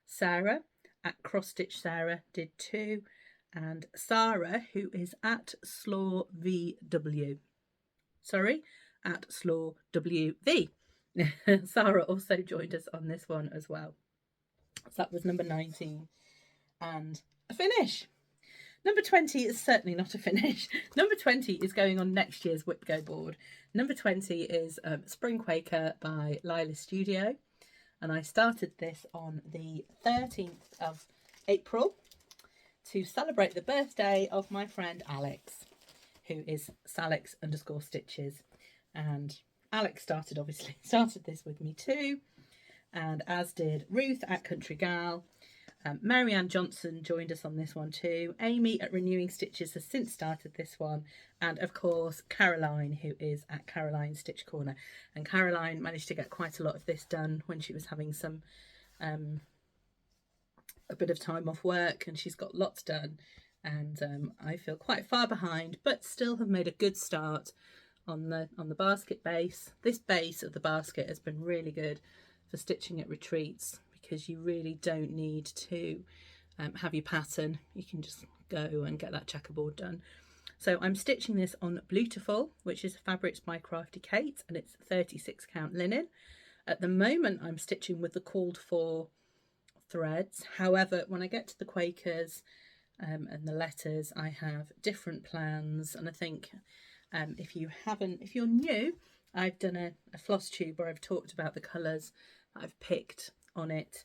Speaker 1: Sarah at Cross Stitch Sarah did too. And Sarah, who is at Slaw VW. Sorry, at Slaw WV. Sarah also joined us on this one as well. So that was number 19 and a finish. Number 20 is certainly not a finish. Number 20 is going on next year's WIP Go board. Number 20 is Spring Quaker by Lila Studio, and I started this on the 13th of April to celebrate the birthday of my friend Alex, who is Salix_Stitches. And Alex started this with me too, and as did Ruth at Country Gal. Marianne Johnson joined us on this one too. Amy at Renewing Stitches has since started this one, and of course Caroline, who is at Caroline Stitch Corner. And Caroline managed to get quite a lot of this done when she was having some a bit of time off work, and she's got lots done, and I feel quite far behind, but still have made a good start on the basket base. This base of the basket has been really good for stitching at retreats, because you really don't need to have your pattern. You can just go and get that checkerboard done. So I'm stitching this on Blutiful, which is Fabrics by Crafty Kate, and it's 36 count linen. At the moment I'm stitching with the called for threads. However, when I get to the Quakers, and the letters. I have different plans, and I think if you're new, I've done a Flosstube where I've talked about the colours that I've picked on it.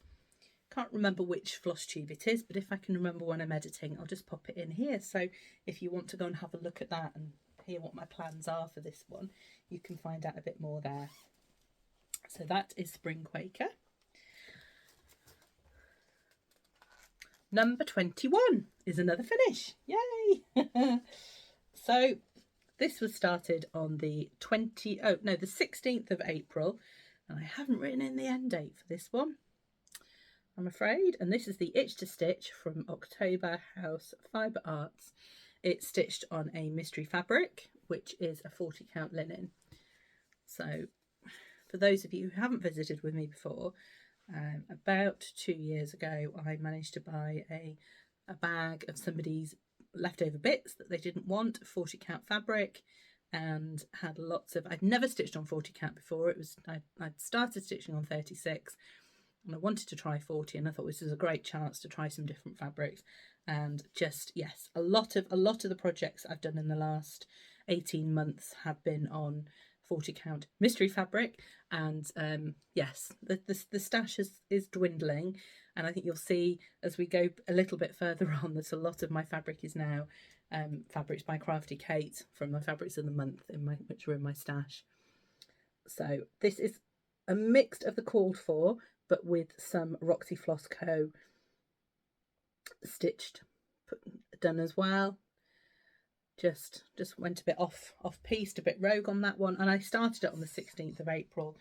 Speaker 1: Can't remember which Flosstube it is, but if I can remember when I'm editing, I'll just pop it in here. So if you want to go and have a look at that and hear what my plans are for this one, you can find out a bit more there. So that is Spring Quaker. Number 21 is another finish. Yay! So this was started on the 16th of April, and I haven't written in the end date for this one, I'm afraid. And this is the Itch to Stitch from October House Fibre Arts. It's stitched on a mystery fabric, which is a 40 count linen. So for those of you who haven't visited with me before, about 2 years ago, I managed to buy a bag of somebody's leftover bits that they didn't want, 40 count fabric, and had lots of, I'd never stitched on 40 count before. I'd started stitching on 36, and I wanted to try 40, and I thought this was a great chance to try some different fabrics. And just, yes, a lot of the projects I've done in the last 18 months have been on 40 count mystery fabric, and yes, the stash is dwindling, and I think you'll see as we go a little bit further on that a lot of my fabric is now fabrics by Crafty Kate from my fabrics of the month which are in my stash. So this is a mix of the called for, but with some Roxy Floss Co. stitched, done as well. Just went a bit off piste, a bit rogue on that one, and I started it on the 16th of April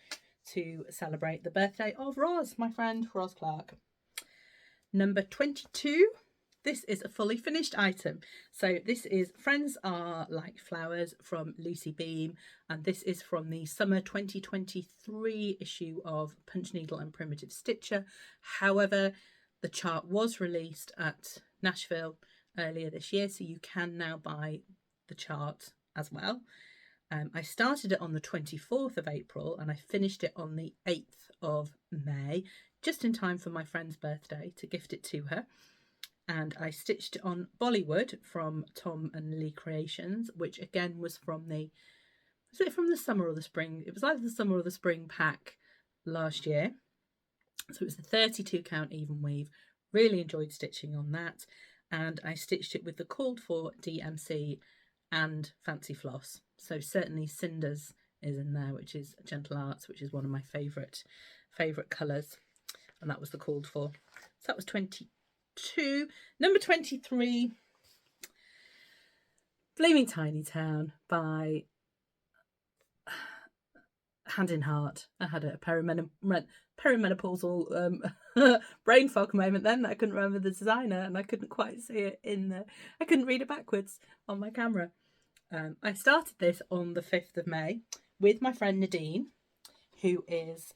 Speaker 1: to celebrate the birthday of Roz, my friend Roz Clark. Number 22. This is a fully finished item. So this is Friends Are Like Flowers from Lucy Beam, and this is from the summer 2023 issue of Punch Needle and Primitive Stitcher. However, the chart was released at Nashville earlier this year, so you can now buy the chart as well. I started it on the 24th of April and I finished it on the 8th of May, just in time for my friend's birthday to gift it to her. And I stitched it on Bollywood from Tom and Lily Creations, which again was from the summer or the spring? It was either the summer or the spring pack last year. So it was the 32 count even weave. Really enjoyed stitching on that. And I stitched it with the called for DMC and Fancy Floss. So certainly Cinders is in there, which is Gentle Arts, which is one of my favourite colours. And that was the called for. So that was 22. Number 23, Flaming Tiny Town by Hand in Heart. I had a perimenopausal brain fog moment then that I couldn't remember the designer, and I couldn't quite see it I couldn't read it backwards on my camera. I started this on the 5th of May with my friend Nadine, who is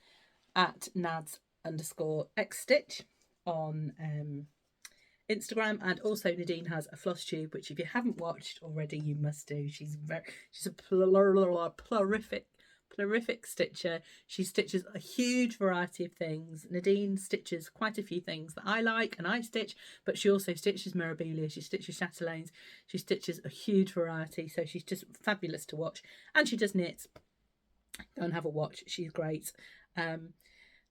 Speaker 1: at nads_xstitch on Instagram, and also Nadine has a Flosstube, which if you haven't watched already, you must do. She's a prolific stitcher. She stitches a huge variety of things. Nadine stitches quite a few things that I like and I stitch, but she also stitches Mirabilia, she stitches chatelaines, she stitches a huge variety, so she's just fabulous to watch. And she does knits. Go and have a watch, she's great.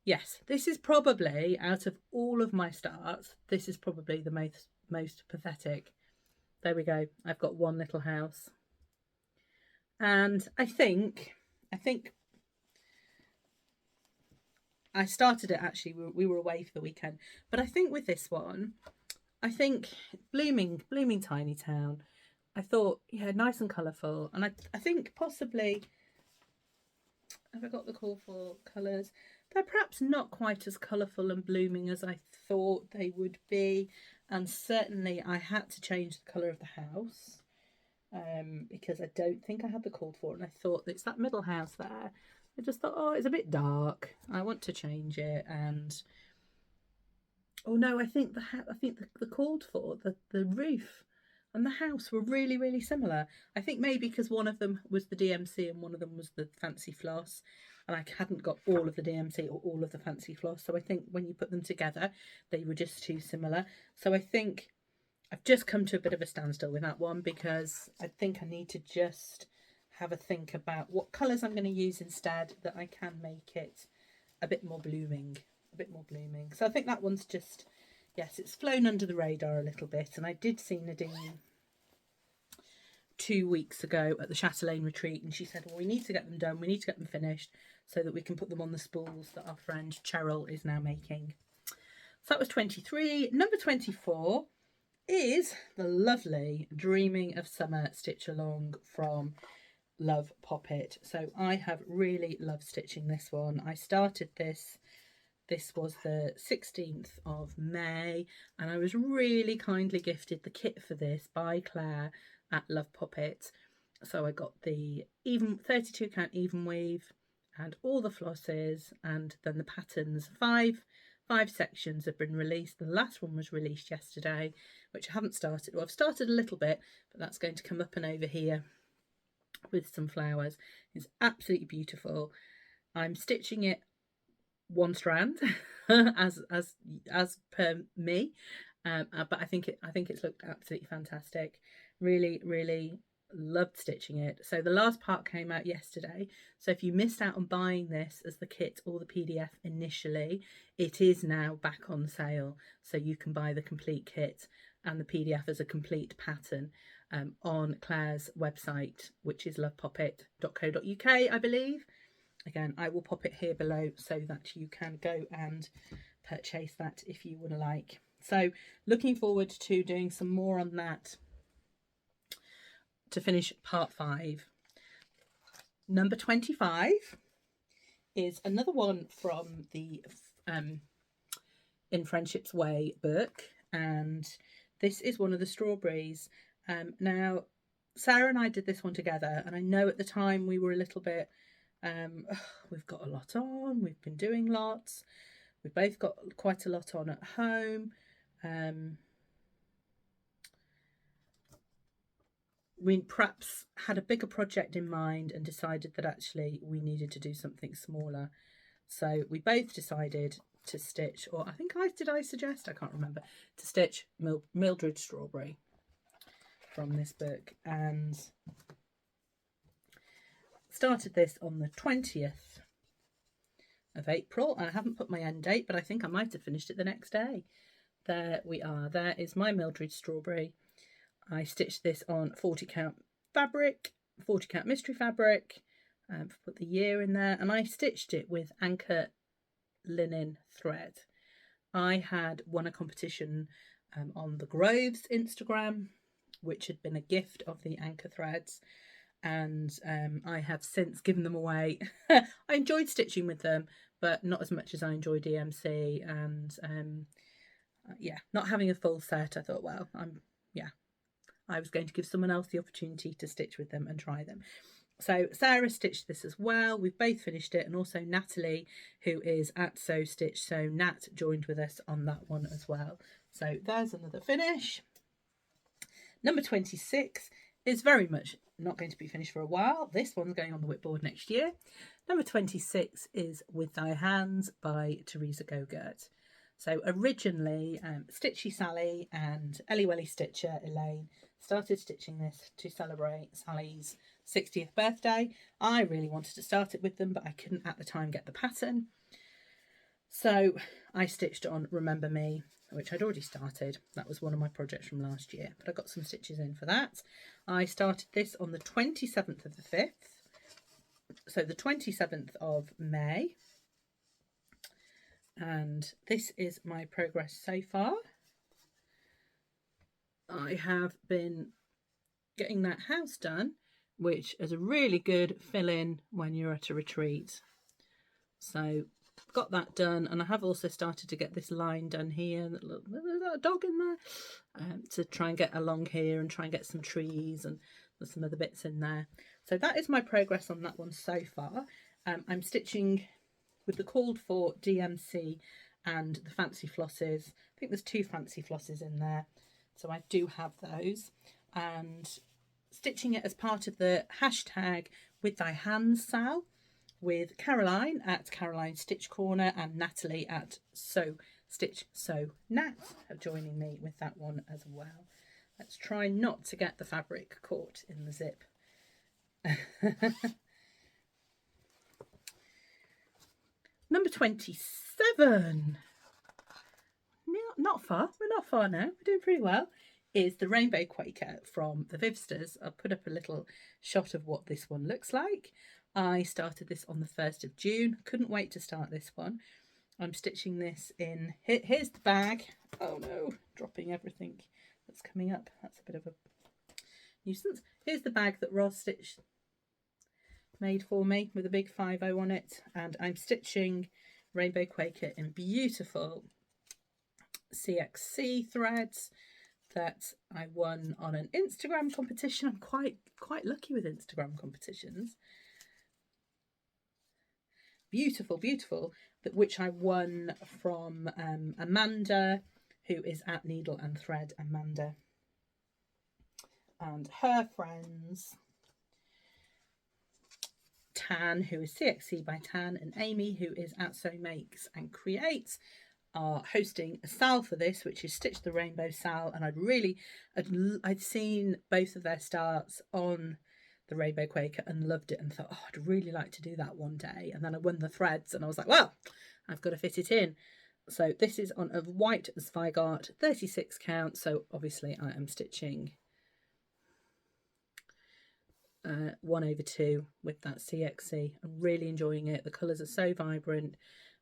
Speaker 1: Yes, this is probably, out of all of my starts, this is probably the most pathetic. There we go. I've got one little house. And I think I started it, actually, we were away for the weekend. But I think with this one, I think Blooming Tiny Town, I thought, yeah, nice and colourful. And I think possibly, have I got the call for colours? They're perhaps not quite as colourful and blooming as I thought they would be. And certainly I had to change the colour of the house because I don't think I had the call for it. And I thought, it's that middle house there. I just thought, oh, it's a bit dark. I want to change it. And oh no, I think the called for, the roof and the house were really, really similar. I think maybe because one of them was the DMC and one of them was the Fancy Floss, and I hadn't got all of the DMC or all of the Fancy Floss. So I think when you put them together, they were just too similar. So I think I've just come to a bit of a standstill with that one because I think I need to just have a think about what colours I'm going to use instead, that I can make it a bit more blooming, So I think that one's just, yes, it's flown under the radar a little bit. And I did see Nadine 2 weeks ago at the Chatelaine retreat, and she said, well, we need to get them done, we need to get them finished so that we can put them on the spools that our friend Cheryl is now making. So that was 23. Number 24 is the lovely Dreaming of Summer stitch along from Love Poppet. So I have really loved stitching this one. I started this was the 16th of May, and I was really kindly gifted the kit for this by Claire at Love Poppet. So I got the 32 count even weave and all the flosses, and then the patterns. Five sections have been released. The last one was released yesterday, which I haven't started. Well, I've started a little bit, but that's going to come up and over here with some flowers. It's absolutely beautiful. I'm stitching it one strand as per me, but I think it's looked absolutely fantastic. Really loved stitching it. So the last part came out yesterday, so if you missed out on buying this as the kit or the PDF initially, it is now back on sale, so you can buy the complete kit and the PDF as a complete pattern on Claire's website, which is lovepoppet.co.uk, I believe. Again, I will pop it here below so that you can go and purchase that if you would like. So looking forward to doing some more on that to finish part 5. Number 25 is another one from the In Friendship's Way book, and this is one of the strawberries. Now, Sarah and I did this one together, and I know at the time we were a little bit, we've got a lot on, we've been doing lots, we've both got quite a lot on at home. We perhaps had a bigger project in mind and decided that actually we needed to do something smaller. So we both decided to stitch, or I think I suggest, I can't remember, to stitch Mildred Strawberry from this book, and started this on the 20th of April, and I haven't put my end date, but I think I might have finished it the next day. There we are. There is my Mildred Strawberry. I stitched this on 40 count fabric, 40 count mystery fabric, put the year in there, and I stitched it with Anchor linen thread. I had won a competition on the Groves Instagram, which had been a gift of the Anchor threads, and I have since given them away. I enjoyed stitching with them, but not as much as I enjoy DMC, and yeah, not having a full set, I thought, well, I was going to give someone else the opportunity to stitch with them and try them. So Sarah stitched this as well. We've both finished it, and also Natalie, who is at Sew Stitch. So Nat joined with us on that one as well. So there's another finish. Number 26 is very much not going to be finished for a while. This one's going on the WIP board next year. Number 26 is With Thy Hands by Teresa Gogurt. So originally, Stitchy Sally and Ellie Welly Stitcher Elaine started stitching this to celebrate Sally's 60th birthday. I really wanted to start it with them, but I couldn't at the time get the pattern. So I stitched on Remember Me, which I'd already started. That was one of my projects from last year, but I got some stitches in for that. I started this on the 27th of the 5th, so the 27th of May. And this is my progress so far. I have been getting that house done, which is a really good fill-in when you're at a retreat. So got that done, and I have also started to get this line done here. There's a dog in there, to try and get along here and try and get some trees, and there's some other bits in there. So that is my progress on that one so far. I'm stitching with the called for DMC and the fancy flosses. I think there's 2 fancy flosses in there, so I do have those, and stitching it as part of the hashtag With Thy Hands Sal, with Caroline at Caroline Stitch Corner and Natalie at Sew Stitch Sew Nat are joining me with that one as well. Let's try not to get the fabric caught in the zip. Number 27. Not far. We're not far now. We're doing pretty well. Is the Rainbow Quaker from the Vivsters. I'll put up a little shot of what this one looks like. I started this on the 1st of June. Couldn't wait to start this one. I'm stitching this in. Here's the bag. Oh no, dropping everything that's coming up. That's a bit of a nuisance. Here's the bag that Roz Stitch made for me with a big 50 on it. And I'm stitching Rainbow Quaker in beautiful CXC threads that I won on an Instagram competition. I'm quite lucky with Instagram competitions. Beautiful, beautiful, which I won from Amanda, who is at Needle and Thread Amanda, and her friends Tan, who is CXC by Tan, and Amy, who is at So Makes and Creates, are hosting a sale for this, which is Stitch the Rainbow sale. And I'd seen both of their starts on the Rainbow Quaker and loved it and thought, oh, I'd really like to do that one day. And then I won the threads and I was like, well, I've got to fit it in. So this is on a white Zweigart 36 count. So obviously I am stitching 1/2 with that CXC. I'm really enjoying it. The colours are so vibrant.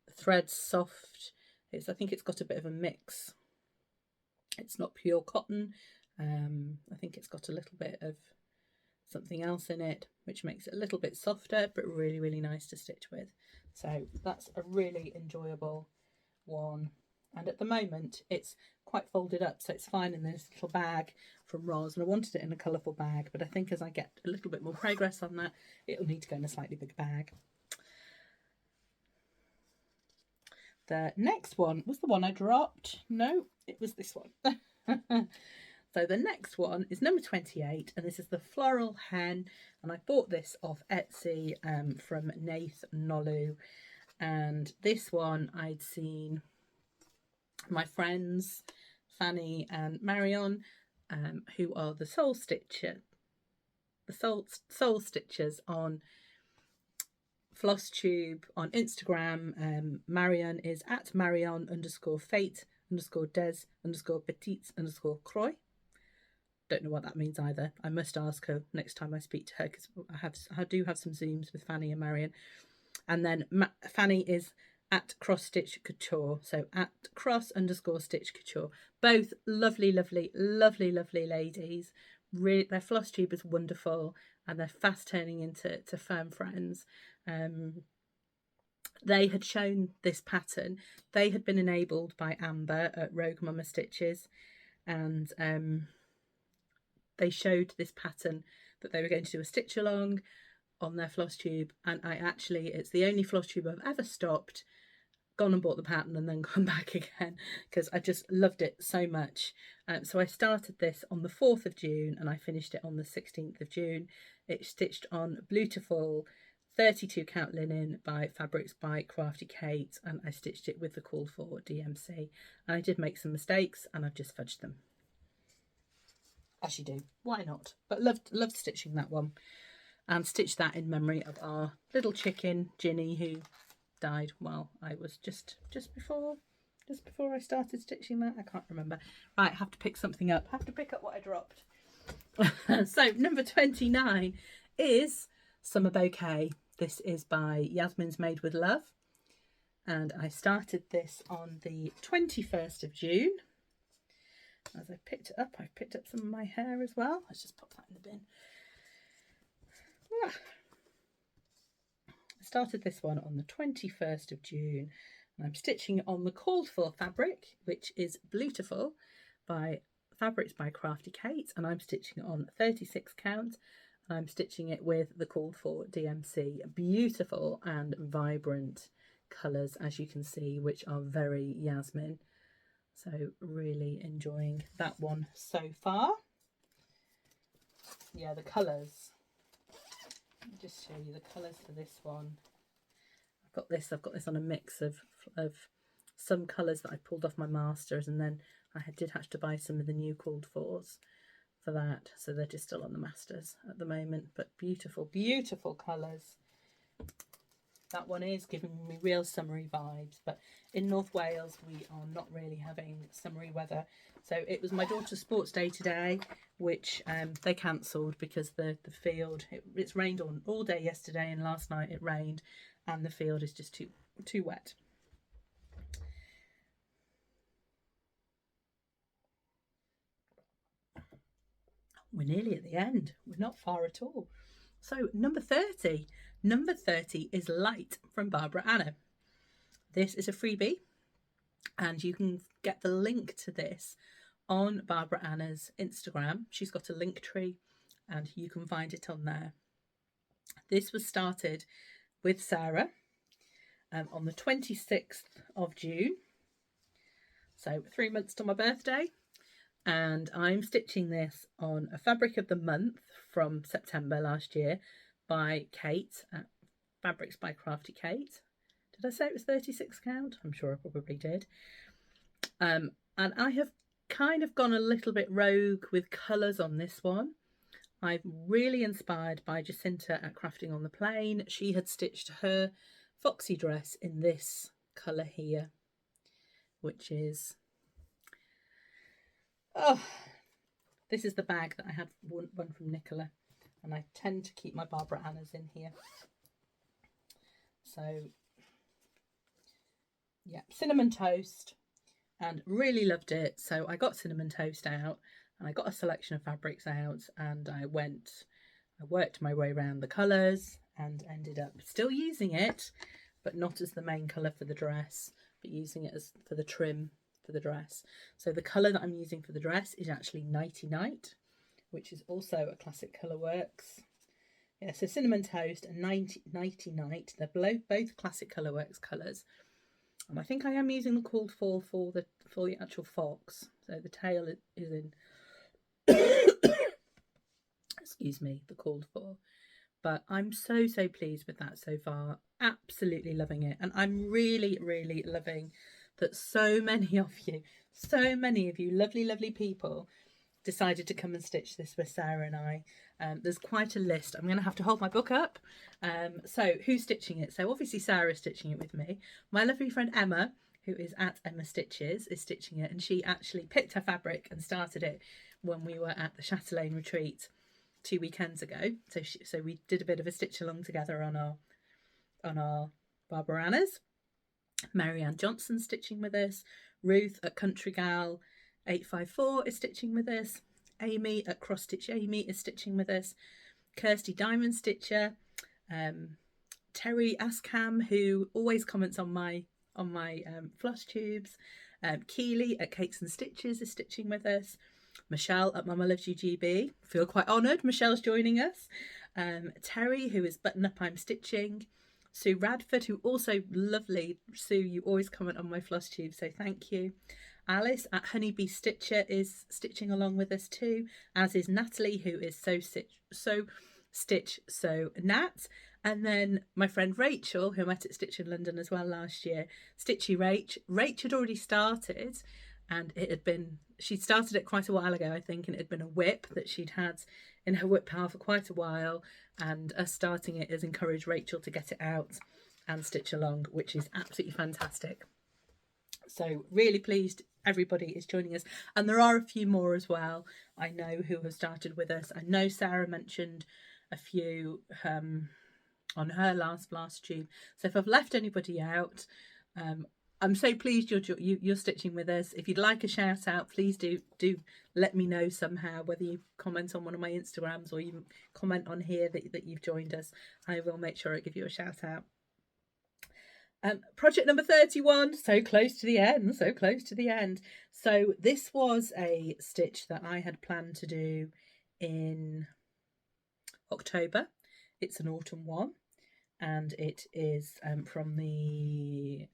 Speaker 1: The thread's soft. I think it's got a bit of a mix. It's not pure cotton. I think it's got a little bit of something else in it, which makes it a little bit softer, but really, really nice to stitch with. So that's a really enjoyable one. And at the moment, it's quite folded up, so it's fine in this little bag from Roz. And I wanted it in a colourful bag, but I think as I get a little bit more progress on that, it'll need to go in a slightly bigger bag. The next one was the one I dropped. No, it was this one. So the next one is number 28, and this is the Floral Hen. And I bought this off Etsy from Nath Nolu. And this one I'd seen my friends Fanny and Marion, who are the Soul Stitchers on Flosstube on Instagram. Marion is at Marion_Fate_Des_Petites_Croix. Don't know what that means either. I must ask her next time I speak to her, because I do have some Zooms with Fanny and Marion. And then Fanny is at Cross Stitch Couture, so at cross_stitch couture. Both lovely, lovely, lovely, lovely ladies. Really, their Flosstube is wonderful, and they're fast turning into firm friends. They had shown this pattern. They had been enabled by Amber at Rogue Mama Stitches, and they showed this pattern that they were going to do a stitch along on their Flosstube, and it's the only Flosstube I've ever stopped, gone and bought the pattern and then gone back again, because I just loved it so much. So I started this on the 4th of June and I finished it on the 16th of June. It's stitched on Beautiful 32 count linen by Fabrics by Crafty Kate, and I stitched it with the call for DMC. And I did make some mistakes and I've just fudged them, as you do. Why not? But loved stitching that one, and stitched that in memory of our little chicken Ginny, who died while I was just before I started stitching that. I can't remember. Right, I have to pick something up. I have to pick up what I dropped. So number 29 is Summer Bouquet. This is by Yasmin's Made with Love, and I started this on the 21st of June. As I picked it up, I've picked up some of my hair as well. Let's just pop that in the bin. I started this one on the 21st of June, and I'm stitching it on the called for fabric, which is Beautiful by Fabrics by Crafty Kate, and I'm stitching it on 36 count. I'm stitching it with the called for DMC. Beautiful and vibrant colours, as you can see, which are very Yasmin. So really enjoying that one so far. Yeah, the colours. Let me just show you the colours for this one. I've got this on a mix of some colours that I pulled off my masters, and then did have to buy some of the new called fors for that, so they're just still on the masters at the moment. But beautiful, beautiful colours. That one is giving me real summery vibes, but in North Wales we are not really having summery weather. So it was my daughter's sports day today, which they cancelled because the field, it's rained all day yesterday, and last night it rained, and the field is just too wet. We're nearly at the end. We're not far at all. So number 30. Number 30 is Light from Barbara Anna. This is a freebie, and you can get the link to this on Barbara Anna's Instagram. She's got a link tree, and you can find it on there. This was started with Sarah on the 26th of June. So 3 months to my birthday. And I'm stitching this on a fabric of the month from September last year by Kate at Fabrics by Crafty Kate. Did I say it was 36 count? I'm sure I probably did. And I have kind of gone a little bit rogue with colours on this one. I'm really inspired by Jacinta at Crafting on the Plain. She had stitched her foxy dress in this colour here, which is... oh, this is the bag that I had one from Nicola, and I tend to keep my Barbara Annas in here. So yeah, cinnamon toast, and really loved it. So I got cinnamon toast out, and I got a selection of fabrics out, and I worked my way around the colours and ended up still using it, but not as the main colour for the dress, but using it as for the trim for the dress. So the colour that I'm using for the dress is actually Nighty Night, which is also a classic Colourworks. Yeah, so Cinnamon Toast and Nighty Night, they're both classic Colourworks colours. And I think I am using the called for the actual fox. So the tail is in excuse me, the called for. But I'm so pleased with that so far. Absolutely loving it. And I'm really loving that so many of you lovely people decided to come and stitch this with Sarah and I. There's quite a list. I'm going to have to hold my book up. So who's stitching it? So obviously Sarah's stitching it with me. My lovely friend Emma, who is at Emma Stitches, is stitching it, and she actually picked her fabric and started it when we were at the Chatelaine retreat 2 weekends ago. So we did a bit of a stitch along together on our Barbara Annas. Marianne Johnson stitching with us. Ruth at Country Gal 854 is stitching with us. Amy at Cross Stitch Amy is stitching with us. Kirsty Diamond Stitcher. Terry Askham, who always comments on my Flosstubes. Keely at Cakes and Stitches is stitching with us. Michelle at Mama Loves You GB. Feel quite honoured Michelle's joining us. Terry, who is Button Up I'm Stitching. Sue Radford, who also lovely. Sue, you always comment on my Flosstube, so thank you. Alice at Honeybee Stitcher is stitching along with us too, as is Natalie, who is so Nat. And then my friend Rachel, who I met at Stitch in London as well last year, Stitchy Rach. Rach had already started, and she'd started it quite a while ago, I think, and it had been a WIP that she'd had in her WIP pile for quite a while, and us starting it has encouraged Rachel to get it out and stitch along, which is absolutely fantastic. So really pleased everybody is joining us, and there are a few more as well I know who have started with us. I know Sarah mentioned a few on her last tube, so if I've left anybody out, I'm so pleased you're stitching with us. If you'd like a shout out, please do let me know somehow, whether you comment on one of my Instagrams or you comment on here that you've joined us. I will make sure I give you a shout out. Project number 31, so close to the end. So this was a stitch that I had planned to do in October. It's an autumn one, and it is from the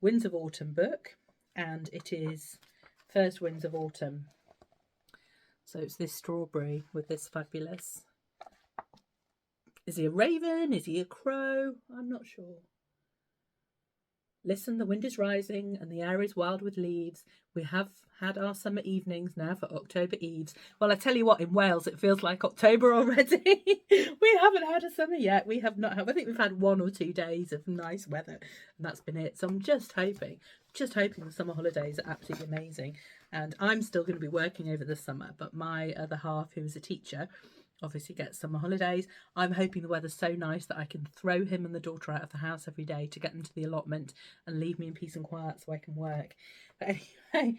Speaker 1: Winds of Autumn book, and it is First Winds of Autumn. So it's this strawberry with this fabulous... Is he a raven? Is he a crow? I'm not sure. Listen, the wind is rising and the air is wild with leaves. We have had our summer evenings now for October eves. Well, I tell you what, in Wales it feels like October already. We haven't had a summer yet. We have not had, I think we've had 1 or 2 days of nice weather and that's been it. So I'm just hoping the summer holidays are absolutely amazing. And I'm still going to be working over the summer, but my other half, who is a teacher, obviously gets summer holidays. I'm hoping the weather's so nice that I can throw him and the daughter out of the house every day to get them to the allotment and leave me in peace and quiet so I can work. But anyway,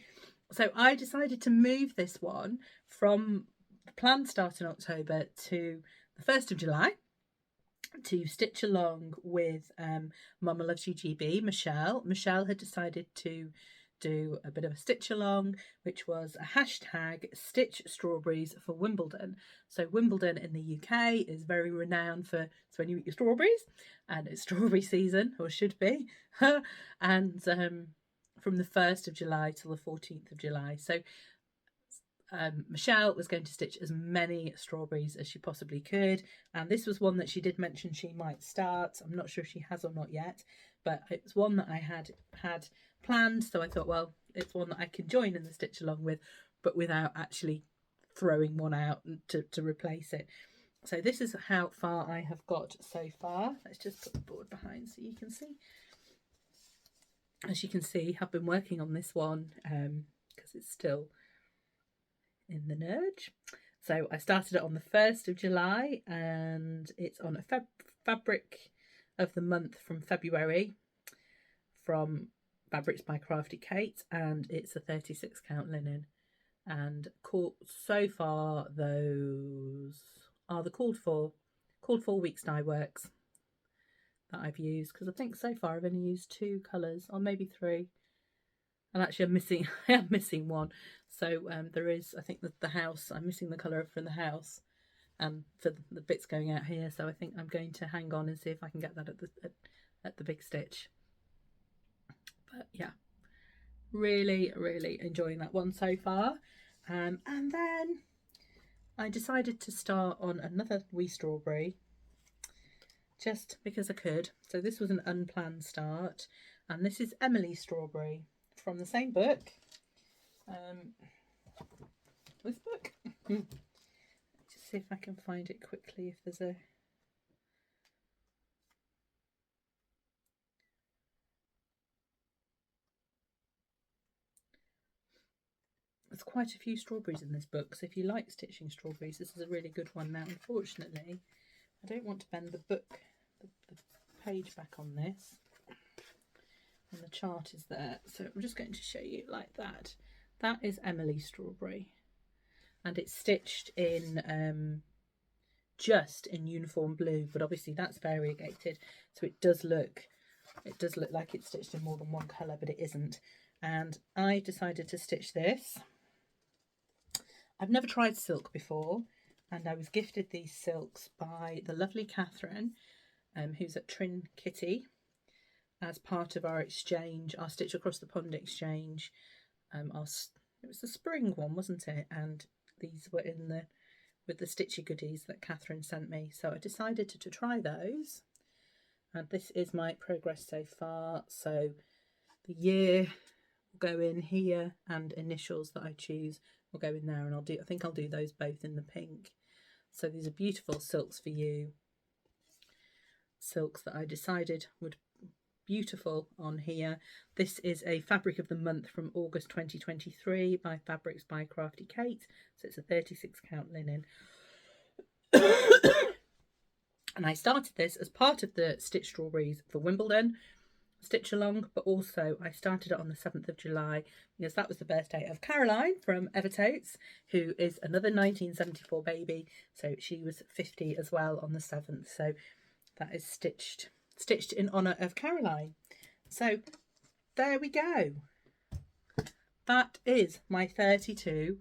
Speaker 1: so I decided to move this one from the planned start in October to the 1st of July to stitch along with Mama Loves You GB, Michelle. Michelle had decided to do a bit of a stitch along, which was a hashtag stitch strawberries for Wimbledon. So Wimbledon in the UK is very renowned for it's when you eat your strawberries, and it's strawberry season, or should be. And from the 1st of July till the 14th of July. So Michelle was going to stitch as many strawberries as she possibly could, and this was one that she did mention she might start. I'm not sure if she has or not yet, but it was one that I had planned, so I thought, well, it's one that I can join in the stitch along with, but without actually throwing one out to replace it. So this is how far I have got so far. Let's just put the board behind so you can see. As you can see, I've been working on this one because it's still in the nudge. So I started it on the 1st of July and it's on a fabric of the month from February from Fabrics by Crafty Kate, and it's a 36 count linen. And so far those are the called for weeks dye works that I've used, because I think so far I've only used 2 colours, or maybe 3. And actually I'm missing one. So there is, I think, the house, I'm missing the colour from the house and for the bits going out here. So I think I'm going to hang on and see if I can get that at the big stitch. But yeah, really enjoying that one so far. And then I decided to start on another wee strawberry just because I could. So this was an unplanned start, and this is Emily Strawberry from the same book. This book. Just see if I can find it quickly, if there's a there's quite a few strawberries in this book, so if you like stitching strawberries, this is a really good one. Now unfortunately I don't want to bend the book, the page back on this, and the chart is there, so I'm just going to show you like that. That is Emily Strawberry, and it's stitched in just in uniform blue, but obviously that's variegated, so it does look like it's stitched in more than one colour, but it isn't. And I decided to stitch this. I've never tried silk before, and I was gifted these silks by the lovely Catherine, who's at Trin Kitty, as part of our exchange, our Stitch Across the Pond exchange. It was the spring one, wasn't it? And these were with the stitchy goodies that Catherine sent me. So I decided to try those. And this is my progress so far. So the year will go in here, and initials that I choose will go in there. And I think I'll do those both in the pink. So these are beautiful silks for you. Silks that I decided would beautiful on here. This is a fabric of the month from August 2023 by Fabrics by Crafty Kate. So it's a 36 count linen. And I started this as part of the Stitch Strawberries for Wimbledon stitch along, but also I started it on the 7th of July because that was the birthday of Caroline from Evertotes, who is another 1974 baby. So she was 50 as well on the 7th. So that is stitched in honour of Caroline. So there we go. That is my 32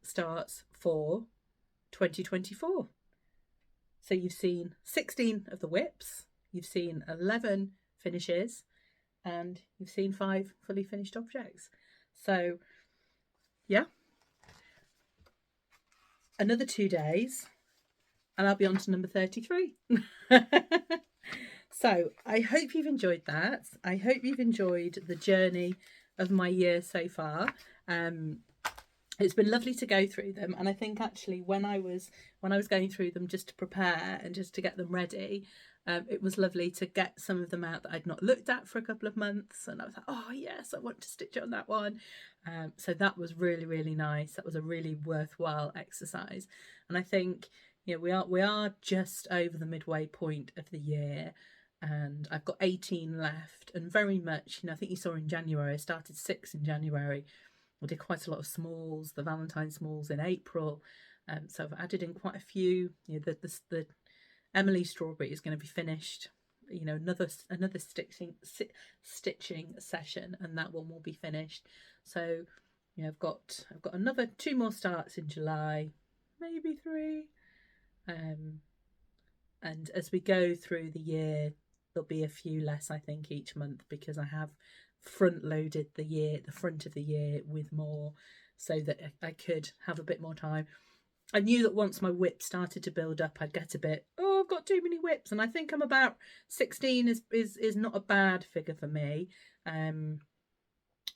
Speaker 1: starts for 2024. So you've seen 16 of the WIPs, you've seen 11 finishes, and you've seen 5 fully finished objects. So yeah, another 2 days and I'll be on to number 33. So I hope you've enjoyed that. I hope you've enjoyed the journey of my year so far. It's been lovely to go through them, and I think actually when I was going through them just to prepare and just to get them ready, it was lovely to get some of them out that I'd not looked at for a couple of months, and I was like, oh yes, I want to stitch on that one. So that was really, really nice. That was a really worthwhile exercise, and I think, you know, we are just over the midway point of the year, and I've got 18 left, and very much, you know, I think you saw in January I started 6 in January. I did quite a lot of smalls, the Valentine smalls in April. So I've added in quite a few. You know, the Emily Strawberry is going to be finished. You know, another stitching session, and that one will be finished. So, you know, I've got another 2 more starts in July, maybe 3. And as we go through the year, there'll be a few less, I think, each month, because I have front loaded the front of the year with more, so that I could have a bit more time. I knew that once my WIP started to build up, I'd get a bit, oh, I've got too many WIPs, and I think I'm about 16 is not a bad figure for me. I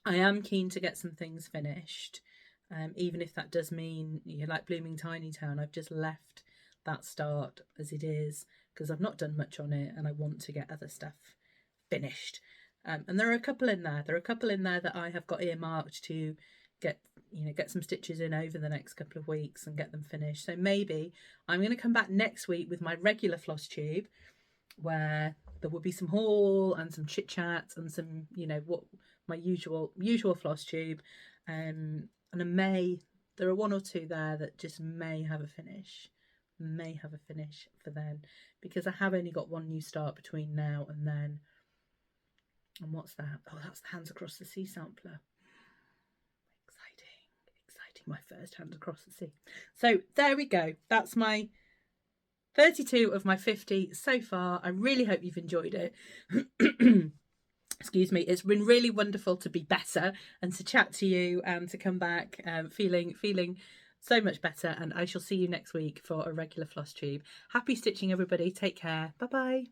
Speaker 1: am keen to get some things finished, even if that does mean, you know, like Blooming Tiny Town, I've just left that start as it is because I've not done much on it, and I want to get other stuff finished. And there are a couple in there. There are a couple in there that I have got earmarked to get some stitches in over the next couple of weeks and get them finished. So maybe I'm going to come back next week with my regular Flosstube, where there will be some haul and some chit chat and some, you know, what my usual Flosstube. And there are 1 or 2 there that just may have a finish for then, because I have only got 1 new start between now and then. And what's that? Oh, that's the Hands Across the Sea sampler. Exciting, my first Hands Across the Sea. So there we go. That's my 32 of my 50 so far. I really hope you've enjoyed it. Excuse me. It's been really wonderful to be better and to chat to you and to come back feeling so much better. And I shall see you next week for a regular Flosstube. Happy stitching, everybody. Take care. Bye bye.